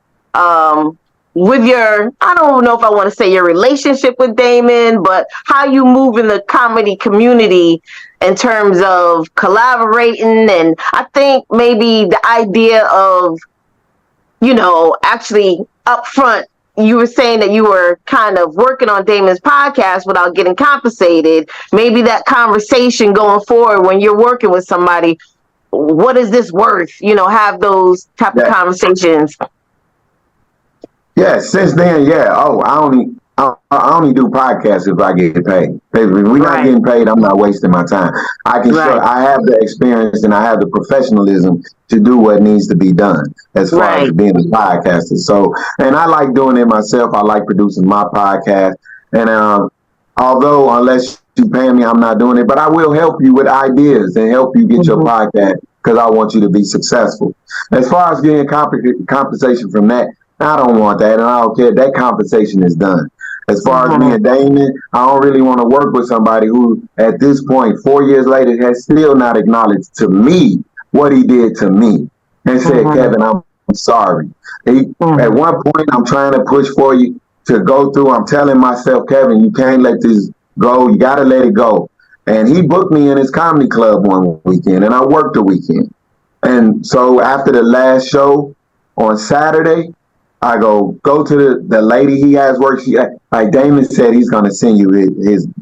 with I don't know if I want to say your relationship with Damon, but how you move in the comedy community in terms of collaborating? And I think maybe the idea of, actually upfront, you were saying that you were kind of working on Damon's podcast without getting compensated. Maybe that conversation going forward when you're working with somebody, what is this worth? Have those type of conversations. Yeah, since then, yeah. Oh, I only do podcasts if I get paid. If we're not getting paid, I'm not wasting my time. I have the experience and I have the professionalism to do what needs to be done as far as being a podcaster. So, and I like doing it myself. I like producing my podcast. And although unless you pay me, I'm not doing it. But I will help you with ideas and help you get your podcast because I want you to be successful. As far as getting compensation from that, I don't want that, and I don't care. That compensation is done. As far as me and Damon, I don't really want to work with somebody who, at this point, 4 years later, has still not acknowledged to me what he did to me and said, Kevin, I'm sorry. At one point, I'm trying to push for you to go through. I'm telling myself, Kevin, you can't let this go. You got to let it go. And he booked me in his comedy club one weekend, and I worked the weekend. And so after the last show on Saturday, I go to the lady he has worked. Like Damon said, he's gonna send you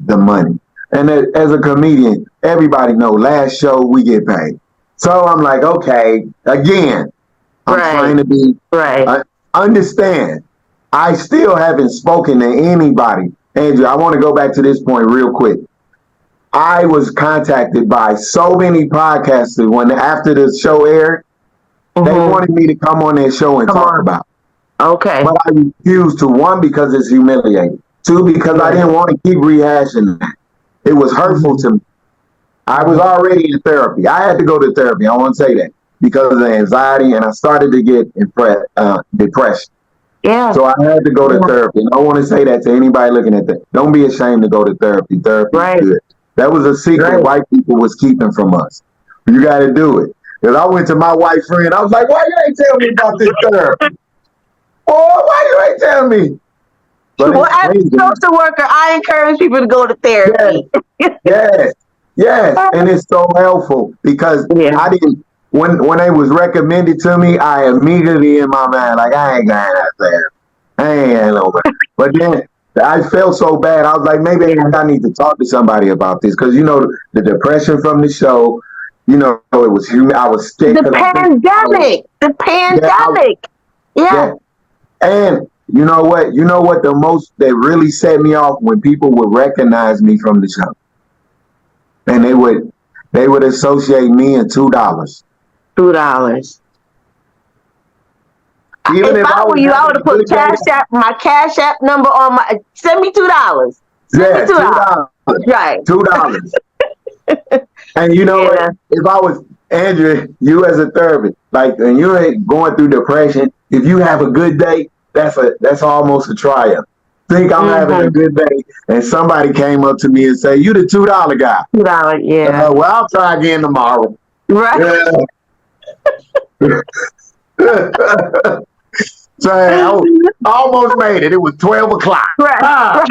the money. And as a comedian, everybody know last show we get paid. So I'm like, okay, again, I'm trying to be understand. I still haven't spoken to anybody. Andrew, I want to go back to this point real quick. I was contacted by so many podcasters when after the show aired, they wanted me to come on their show and talk about it. Okay. But I refused to, one, because it's humiliating. Two, because I didn't want to keep rehashing that. It was hurtful to me. I was already in therapy. I had to go to therapy. I want to say that because of the anxiety, and I started to get depression. Yeah. So I had to go to therapy. And I want to say that to anybody looking at that. Don't be ashamed to go to therapy. Therapy is good. That was a secret white people was keeping from us. You got to do it. Because I went to my white friend. I was like, why you ain't tell me about this therapy? Oh, why you ain't telling me? But well, as a social worker, I encourage people to go to therapy. Yes. And it's so helpful because I didn't, when it was recommended to me, I immediately in my mind, like, I ain't going to therapy. I ain't no man. But then I felt so bad. I was like, maybe I need to talk to somebody about this because, the depression from the show, it was I was scared. The pandemic. Yeah. And you know what? The most that really set me off when people would recognize me from the show, and they would associate me and $2. $2. Even if I were you, I would have put my Cash App number on my. Send me $2. Send me $2. Right. $2. And you know what? If I was Andrew, you as a therapist, and you ain't going through depression, if you have a good day, that's almost a triumph. Think I'm having a good day, and somebody came up to me and say, "You the $2 guy." $2, yeah. Well, I'll try again tomorrow. Right. So I almost made it. It was 12 o'clock. Right.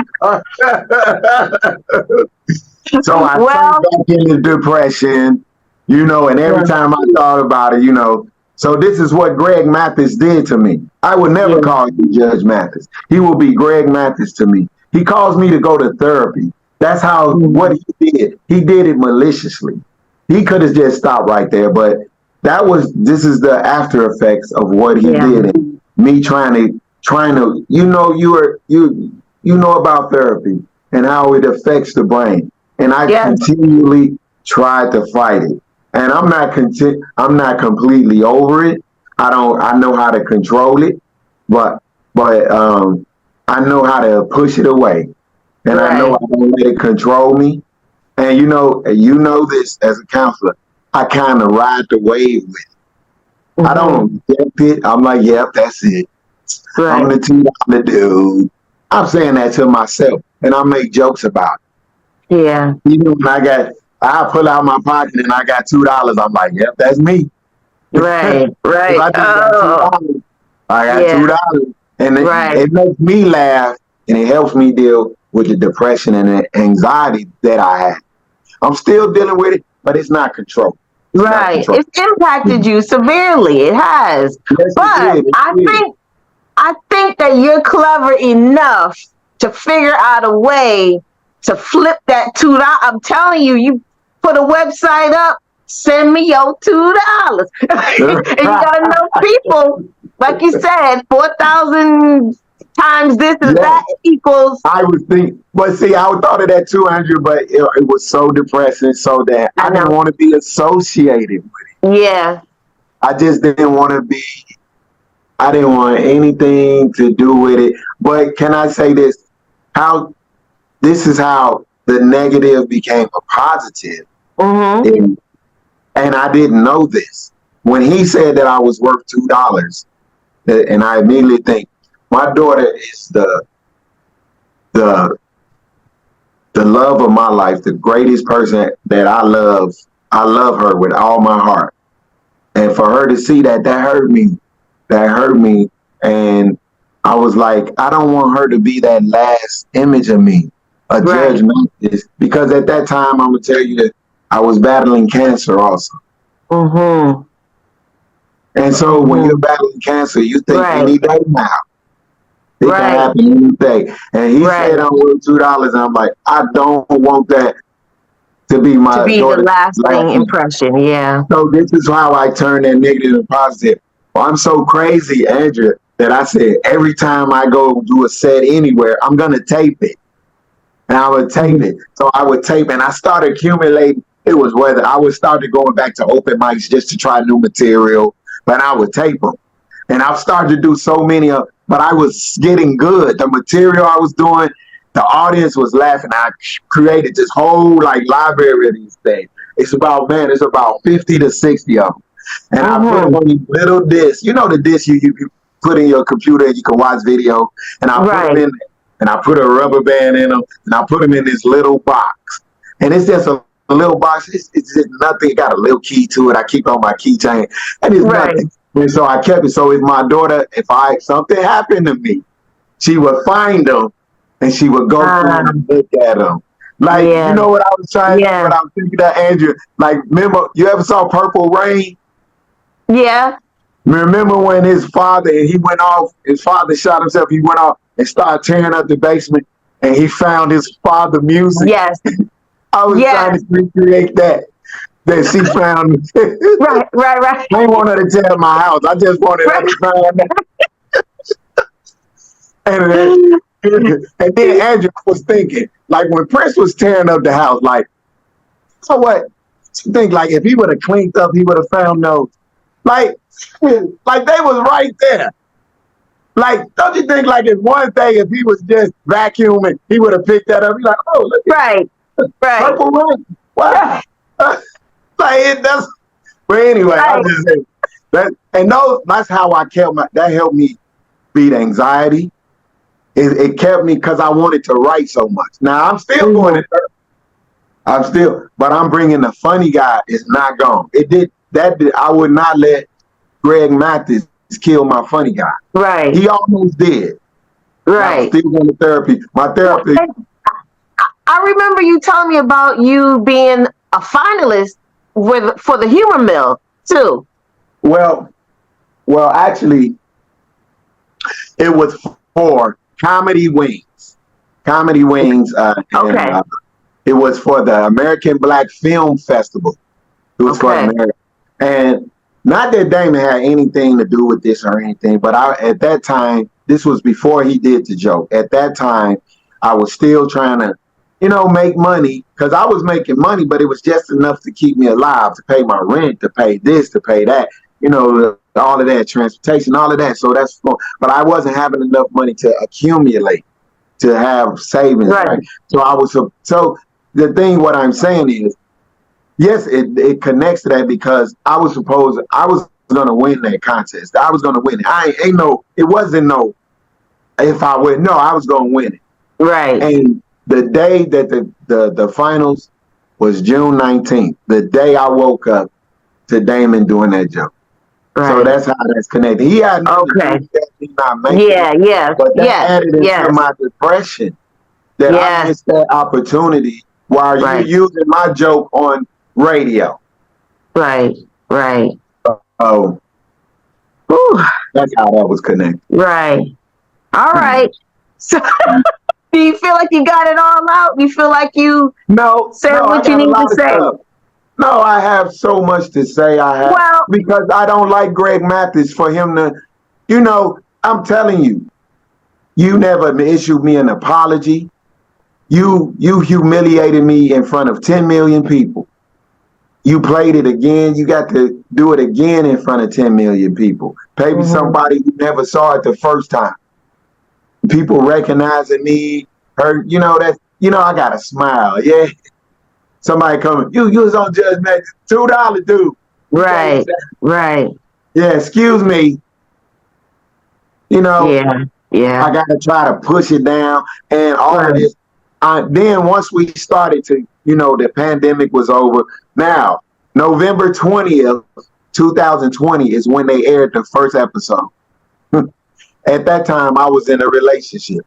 So I sank back into depression, and every time I thought about it, so this is what Greg Mathis did to me. I would never call you Judge Mathis. He will be Greg Mathis to me. He calls me to go to therapy. That's what he did. He did it maliciously. He could have just stopped right there, but this is the after effects of what he did. And me trying to, you know about therapy and how it affects the brain. And I continually tried to fight it. And I'm not completely over it. I know how to control it, but I know how to push it away. And I know I don't let it control me. And you know this as a counselor, I kind of ride the wave with it. I don't get it. I'm like, yep, that's it. Right. I'm the $2 dude. I'm saying that to myself, and I make jokes about it. Yeah. When I pull out my pocket and I got $2, I'm like, yep, that's me. Right. I got $2. And it makes me laugh, and it helps me deal with the depression and the anxiety that I had. I'm still dealing with it, but it's not controlled. It's impacted you severely. It has. Yes, but I think I think that you're clever enough to figure out a way to flip that $2. I'm telling you, you put a website up, send me your $2. And you got enough people, like you said, 4,000 times this and that equals. I was thinking, but see, I thought of that too, Andrew, but it was so depressing, so that I didn't want to be associated with it. Yeah. I just didn't want to be, I didn't want anything to do with it. But can I say this? This is how the negative became a positive. Mm-hmm. And I didn't know this. When he said that I was worth $2, and I immediately think, my daughter is the love of my life, the greatest person that I love. I love her with all my heart. And for her to see that hurt me. That hurt me. And I was like, I don't want her to be that last image of me, a Judge Mathis. Because at that time, I'm going to tell you that I was battling cancer also. Mm-hmm. And so when you're battling cancer, you think any day now. It can happen any day. And he said I'm worth $2. And I'm like, I don't want that to be my the lasting impression. Yeah. So this is how I turn that negative to positive. Well, I'm so crazy, Andrea, that I said every time I go do a set anywhere, I'm going to tape it. And I would tape it. So I would tape, and I started accumulating. It was whether I would started going back to open mics just to try new material, but I would tape them. And I've started to do so many of, but I was getting good. The material I was doing, the audience was laughing. I created this whole library of these things. It's about 50 to 60 of them. And I put them on these little discs. You know the disc you put in your computer and you can watch video. And I put them in there. And I put a rubber band in them. And I put them in this little box. And it's just a little box. It's just nothing. It got a little key to it. I keep on my keychain. And it's nothing. And so I kept it. So if my daughter, something happened to me, she would find them and she would go through and look at them. You know what I was trying to do, what I was thinking of, Andrew? Remember, you ever saw Purple Rain? Yeah. Remember when his father shot himself, he went off and started tearing up the basement and he found his father's music? Yes. I was trying to recreate that she found. Right. I didn't want her to tear my house. I just wanted her to find that. And then Andrew was thinking, when Prince was tearing up the house, so what? You think if he would have cleaned up, he would have found those. They was right there. Don't you think it's one thing if he was just vacuuming, he would have picked that up? He's like, oh, look at Purple Rain. What? That's. But anyway, I just say that, and that's how I kept that helped me beat anxiety. It kept me because I wanted to write so much. Now I'm still going to therapy. But I'm bringing the funny guy. It's not gone. I would not let Greg Mathis kill my funny guy. Right. He almost did. Right. I'm still going to therapy. My therapist. I remember you telling me about you being a finalist for the Humor Mill too. Well, actually, it was for Comedy Wings. Comedy Wings. It was for the American Black Film Festival. It was for America. And not that Damon had anything to do with this or anything, but at that time, this was before he did the joke. At that time, I was still trying to, make money, because I was making money, but it was just enough to keep me alive, to pay my rent, to pay this, to pay that, all of that, transportation, all of that. So but I wasn't having enough money to accumulate, to have savings. Right? So the thing, what I'm saying is, yes, it connects to that, because I was going to win that contest. I was going to win it. It wasn't if I would, no, I was going to win it. Right. And the day that the finals was June 19th, the day I woke up to Damon doing that joke. Right. So that's how that's connected. He had nothing to do with that. He's not making it. But that added into my depression, that I missed that opportunity while you're using my joke on radio. Right. Oh. That's how that was connected. Right. All right. So, do you feel like you got it all out? You feel like you said I what you got a need to lot of say? stuff. No, I have so much to say. Because I don't like Greg Mathis for him to, I'm telling you, you never issued me an apology. You humiliated me in front of 10 million people. You played it again. You got to do it again in front of 10 million people. Maybe somebody you never saw it the first time. People recognizing me, I got to smile. Yeah. Somebody coming, you was on Judge Mathis, $2, dude. Right. Yeah, excuse me. Yeah. I got to try to push it down and all of this. Then once we started to, the pandemic was over. Now, November 20th, 2020 is when they aired the first episode. At that time, I was in a relationship.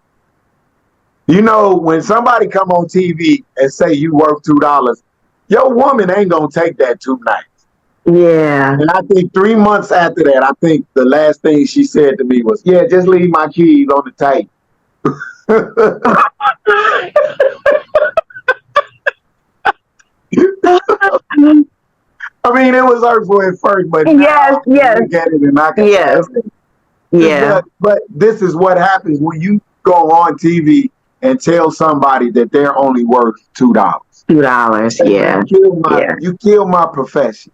When somebody come on TV and say you worth $2, your woman ain't going to take that 2 nights. Yeah. And I think 3 months after that, I think the last thing she said to me was, yeah, just leave my keys on the table. I mean, it was hurtful at first, but now yes. I look at it and I can laugh at it. Yeah. But this is what happens when you go on TV and tell somebody that they're only worth $2. $2, yeah. You kill my profession.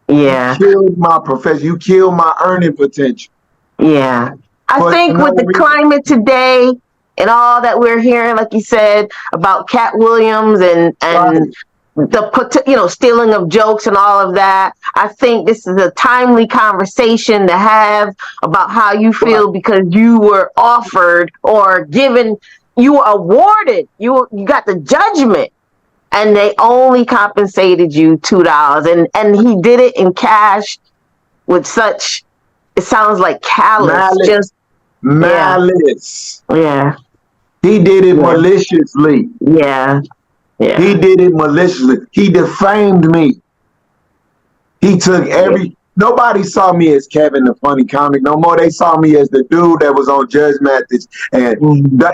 Yeah. You killed my profession. You killed my earning potential. Yeah. I think with the climate today and all that we're hearing, like you said, about Cat Williams and the stealing of jokes and all of that, I think this is a timely conversation to have about how you feel because you were offered or given, you were awarded, you got the judgment, and they only compensated you $2, and he did it in cash with such, it sounds like callous, malice. Yeah. He did it maliciously. Yeah. He did it maliciously. He defamed me. He took nobody saw me as Kevin the funny comic no more. They saw me as the dude that was on Judge Mathis, and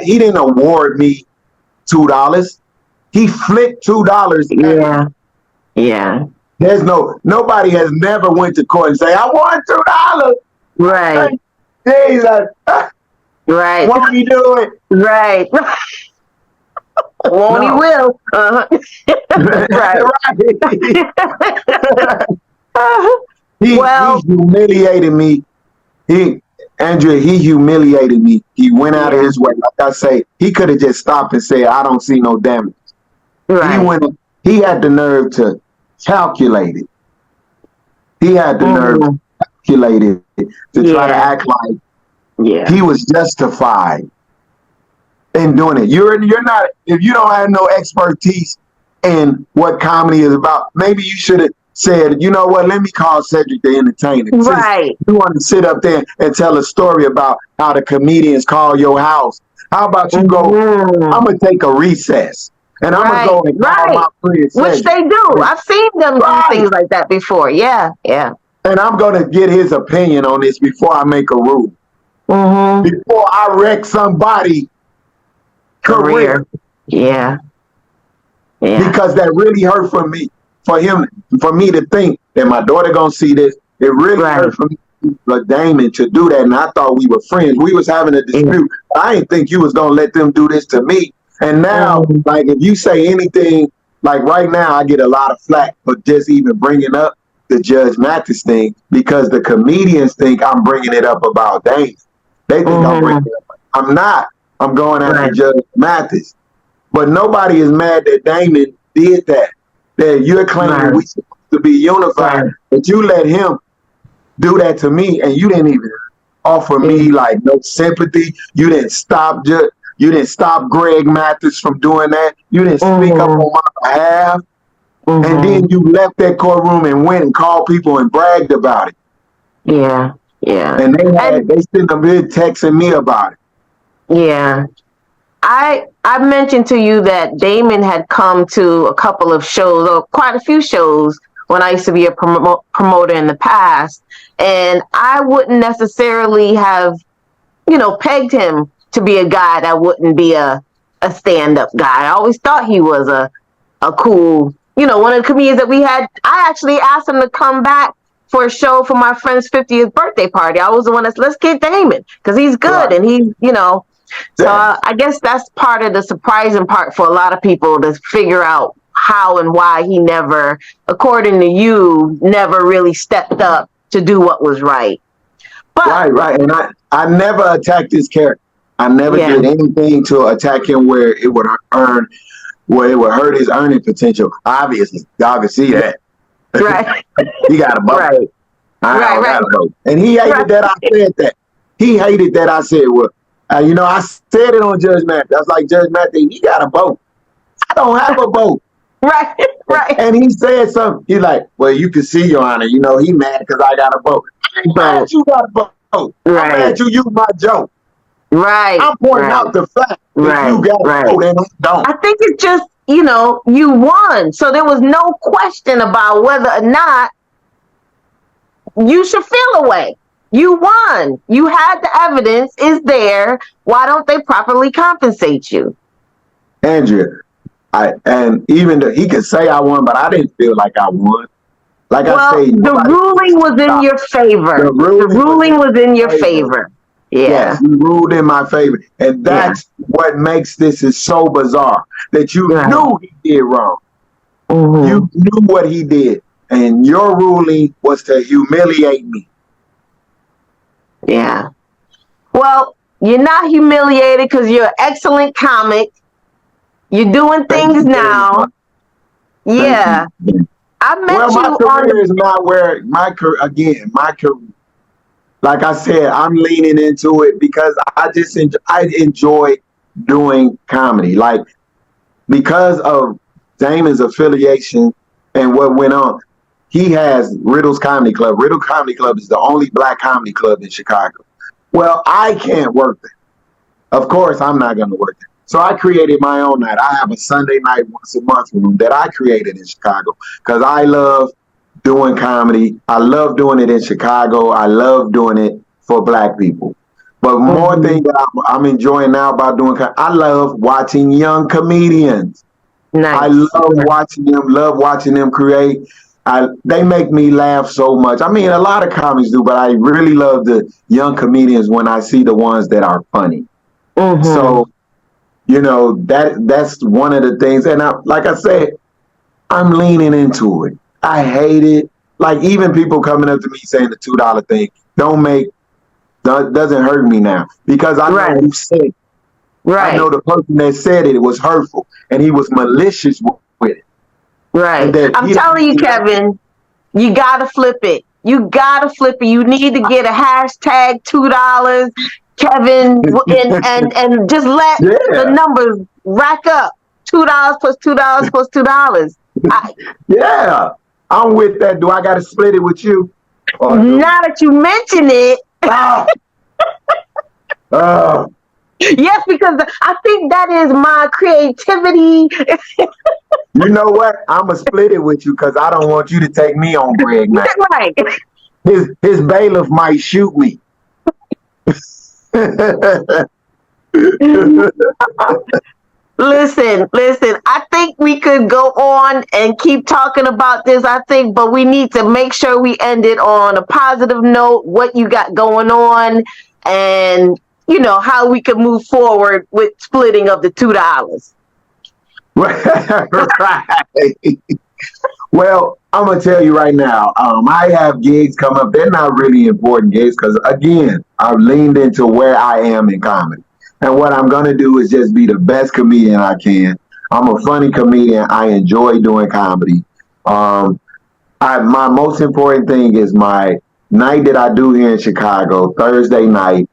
he didn't award me $2. He flipped $2. Yeah. There's nobody has never went to court and say, I won $2. Right. He's like, right. Won't he do it? Right. Won't he will. Right. He humiliated me. Andrea, he humiliated me. He went out of his way. Like I say, he could have just stopped and said, I don't see no damage. Right. He had the nerve to calculate it. He had the nerve to calculate it, to try to act like he was justified in doing it. You're not, if you don't have no expertise in what comedy is about, maybe you should have said, you know what, let me call Cedric the Entertainer. Right. You want to sit up there and tell a story about how the comedians call your house. How about you go, I'm going to take a recess. And I'm going to go and call my friend Cedric. Which they do. I've seen them do things like that before. Yeah. And I'm going to get his opinion on this before I make a rule. Before I wreck somebody's career. Yeah. Because that really hurt for me. For me to think that my daughter gonna see this, it really hurt for me, but Damon, to do that. And I thought we were friends. We was having a dispute. I didn't think you was gonna let them do this to me. And now, like, if you say anything, like right now, I get a lot of flack for just even bringing up the Judge Mathis thing, because the comedians think I'm bringing it up about Damon. They think I'm bringing it up. I'm not. I'm going after Judge Mathis. But nobody is mad that Damon did that. That you're claiming we supposed to be unified, but you let him do that to me, and you didn't even offer me like no sympathy. You didn't stop Greg Mathis from doing that. You didn't speak up on my behalf, and then you left that courtroom and went and called people and bragged about it. Yeah. And they sent a big texting me about it. Yeah. I mentioned to you that Damon had come to a couple of shows, or quite a few shows, when I used to be a promoter in the past. And I wouldn't necessarily have, pegged him to be a guy that wouldn't be a stand-up guy. I always thought he was a cool, one of the comedians that we had. I actually asked him to come back for a show for my friend's 50th birthday party. I was the one let's get Damon, because he's good. Right. And he's, so I guess that's part of the surprising part for a lot of people, to figure out how and why he never, according to you, never really stepped up to do what was right. But, right. And I never attacked his character. I never did anything to attack him where it would hurt his earning potential. Obviously, y'all can see that. Right. He got a vote. Right. I got a vote. And he hated that I said that. He hated that I said, well, I said it on Judge Mathis. I was like, Judge Mathis, he got a vote. I don't have a vote. Right. And he said something. He's like, well, you can see, Your Honor, he mad because I got a vote. I ain't mad you got a vote. Right. I'm mad you used my joke. Right. I'm pointing out the fact that you got a vote and I don't. I think it's just, you won. So there was no question about whether or not you should feel away. You won. You had the evidence. Is there. Why don't they properly compensate you? Andrea, and even though he could say I won, but I didn't feel like I won. Like I say, the ruling was in your favor. The ruling was in your favor. Yeah. Yes, you ruled in my favor. And that's what makes this is so bizarre, that you knew he did wrong. Mm-hmm. You knew what he did. And your ruling was to humiliate me. Yeah. Well, you're not humiliated because you're an excellent comic. You're doing things now. Yeah. I met my career is not where my career, like I said, I'm leaning into it because I enjoy doing comedy. Like, because of Damon's affiliation and what went on, he has Riddle's Comedy Club. Riddle Comedy Club is the only black comedy club in Chicago. Well, I can't work there. Of course, I'm not going to work there. So I created my own night. I have a Sunday night once a month room that I created in Chicago because I love doing comedy. I love doing it in Chicago. I love doing it for black people. But more thing that I'm enjoying now about doing comedy, I love watching young comedians. Nice. I love watching them create. They make me laugh so much. I mean, a lot of comics do, but I really love the young comedians when I see the ones that are funny. Mm-hmm. So, that's one of the things. And like I said, I'm leaning into it. I hate it. Like, even people coming up to me saying the $2 thing doesn't hurt me now because I know who said it. Right. I know the person that said it was hurtful and he was malicious with it. Right. I'm telling you, Kevin, you gotta flip it. You gotta flip it. You need to get a hashtag $2, Kevin, and just let the numbers rack up. $2 plus $2 plus $2. Yeah, I'm with that. Do I gotta split it with you? Now that you mention it. Yes, because I think that is my creativity. You know what? I'm going to split it with you because I don't want you to take me on Greg now. Right. His bailiff might shoot me. Listen, I think we could go on and keep talking about this, but we need to make sure we end it on a positive note, what you got going on, and how we can move forward with splitting of the $2. Right. Well, I'm going to tell you right now, I have gigs come up. They're not really important gigs because, again, I've leaned into where I am in comedy. And what I'm going to do is just be the best comedian I can. I'm a funny comedian. I enjoy doing comedy. My most important thing is my night that I do here in Chicago, Thursday night.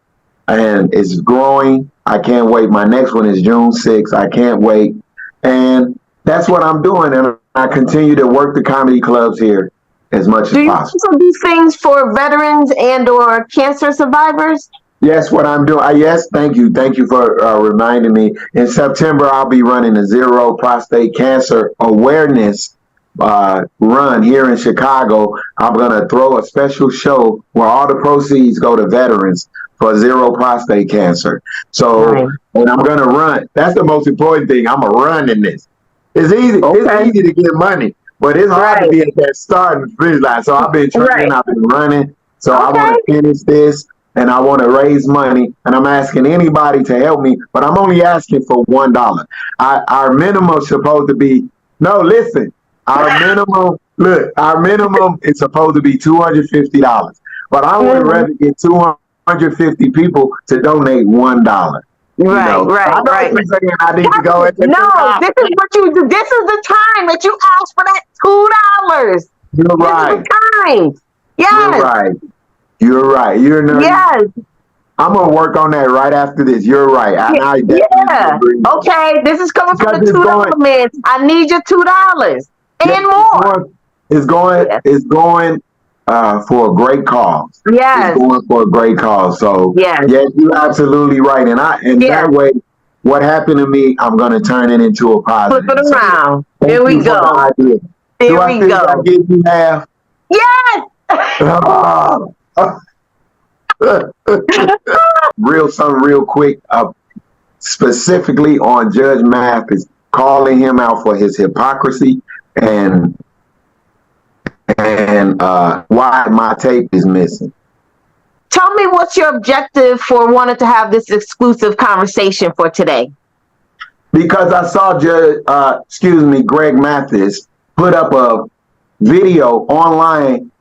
And it's growing. I can't wait. My next one is June 6th. I can't wait. And that's what I'm doing. And I continue to work the comedy clubs here as much as possible. Do you also do things for veterans and or cancer survivors? Yes, what I'm doing. Yes, thank you. Thank you for reminding me. In September, I'll be running a Zero Prostate Cancer Awareness run here in Chicago. I'm going to throw a special show where all the proceeds go to veterans for zero prostate cancer. So, Right. and I'm going to run. That's the most important thing. I'm going to run in this. It's easy. Okay. It's easy to get money, but it's hard to be at that start and finish line. So I've been training. I've been running. So I want to finish this. And I want to raise money, and I'm asking anybody to help me, but I'm only asking for $1. Our minimum is supposed to be, no, listen, our minimum is supposed to be $250, but I would rather get 250 people to donate $1. Right. I know you're saying I need to go into no, this is what you do. This is the time that you ask for that $2. You're right. This is the time. Yes. You're right. Yes. I'm going to work on that right after this. You're right. Yeah. Okay. This is coming from the $2 man. I need your $2 and more. It's going for a great cause. Yes. It's going for a great cause. So yes, you're absolutely right. And that way, what happened to me, I'm going to turn it into a positive. Flip it around. There we go. There we go. I give you half? Yes. real quick, specifically on Judge Mathis, calling him out for his hypocrisy and why my tape is missing. Tell me what's your objective for wanting to have this exclusive conversation for today? Because I saw Greg Mathis put up a video online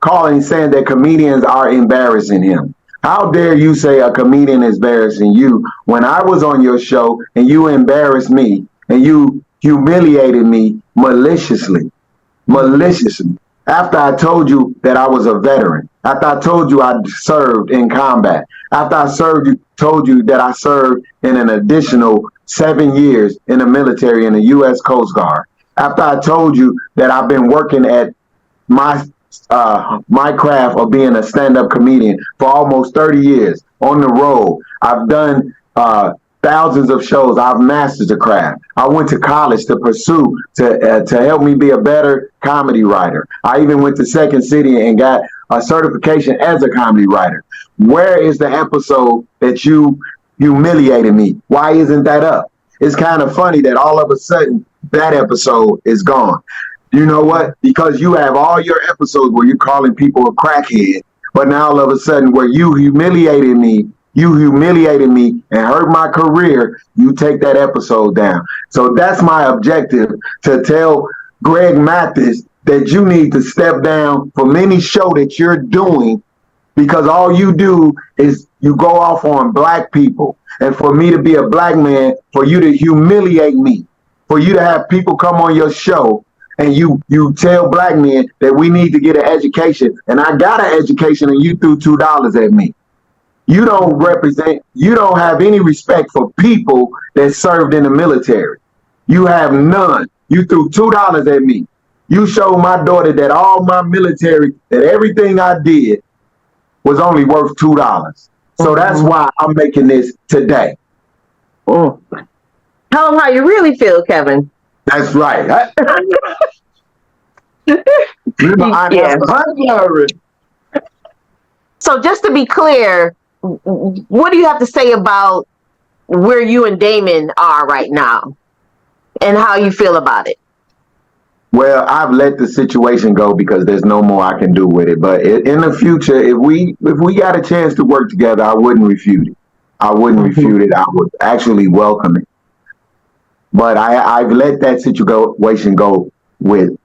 saying that comedians are embarrassing him. How dare you say a comedian is embarrassing you when I was on your show and you embarrassed me and you humiliated me maliciously. After I told you that I was a veteran, after I told you I served in combat, after I told you that I served in an additional 7 years in the military in the U.S. Coast Guard, after I told you that I've been working at my craft of being a stand-up comedian for almost 30 years on the road. I've done thousands of shows. I've mastered the craft. I went to college to pursue to help me be a better comedy writer. I even went to Second City and got a certification as a comedy writer. Where is the episode that you humiliated me? Why isn't that up? It's kind of funny that all of a sudden that episode is gone. You know what? Because you have all your episodes where you're calling people a crackhead, but now all of a sudden where you humiliated me and hurt my career, you take that episode down. So that's my objective, to tell Greg Mathis that you need to step down from any show that you're doing, because all you do is you go off on black people. And for me to be a black man, for you to humiliate me, for you to have people come on your show and you tell black men that we need to get an education, and I got an education and you threw $2 at me. You don't have any respect for people that served in the military. You have none. You threw $2 at me. You showed my daughter that all my military, that everything I did was only worth $2. So that's why I'm making this today. Tell them how you really feel, Kevin. That's right. So just to be clear, what do you have to say about where you and Damon are right now and how you feel about it? Well, I've let the situation go because there's no more I can do with it. But in the future, if we got a chance to work together, I wouldn't refute it. I would actually welcome it. But I've let that situation go with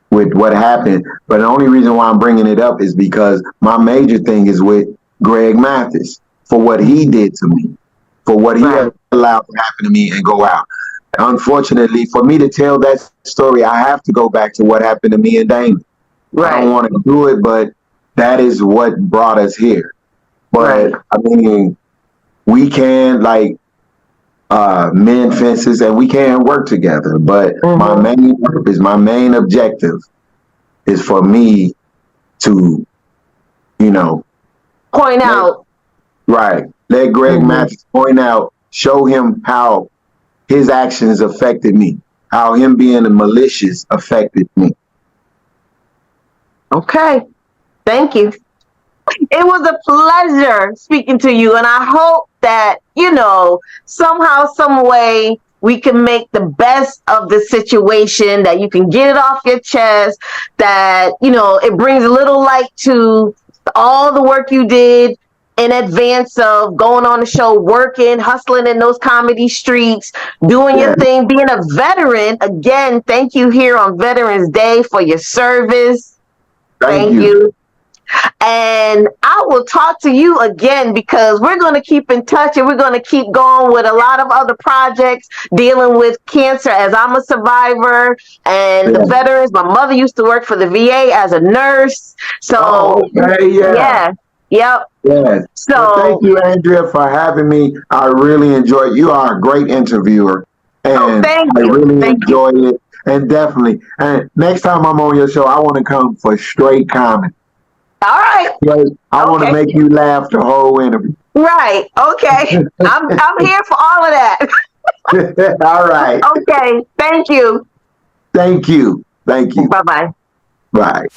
what happened. But the only reason why I'm bringing it up is because my major thing is with Greg Mathis, for what he did to me, for what he allowed to happen to me and go out. Unfortunately, for me to tell that story, I have to go back to what happened to me and Damon. I don't want to do it, but that is what brought us here. But I mean, we can mend fences and we can work together. But my main purpose, my main objective is for me to, point out. Let Greg Mathis point out, show him how his actions affected me, how him being malicious affected me. Okay. Thank you. It was a pleasure speaking to you, and I hope that, somehow, some way we can make the best of the situation, that you can get it off your chest, that, it brings a little light to all the work you did in advance of going on the show, working, hustling in those comedy streets, doing your Yeah. thing, being a veteran. Again, thank you here on Veterans Day for your service. Thank Thank you. you. And I will talk to you again, because we're going to keep in touch, and we're going to keep going with a lot of other projects dealing with cancer, as I'm a survivor and the Yeah. veterans. My mother used to work for the VA as a nurse. So, Oh, okay, yeah. yeah. Yep. Yes. Well, thank So, you, Andrea, for having me. I really enjoyed it. You are a great interviewer, and thank I you. really Thank you. enjoyed it. And definitely, and next time I'm on your show, I want to come for straight comedy. All right. I want to Okay. make you laugh the whole interview. Right. Okay. I'm here for all of that. All right. Okay. Thank you. Thank you. Thank you. Bye-bye. Bye.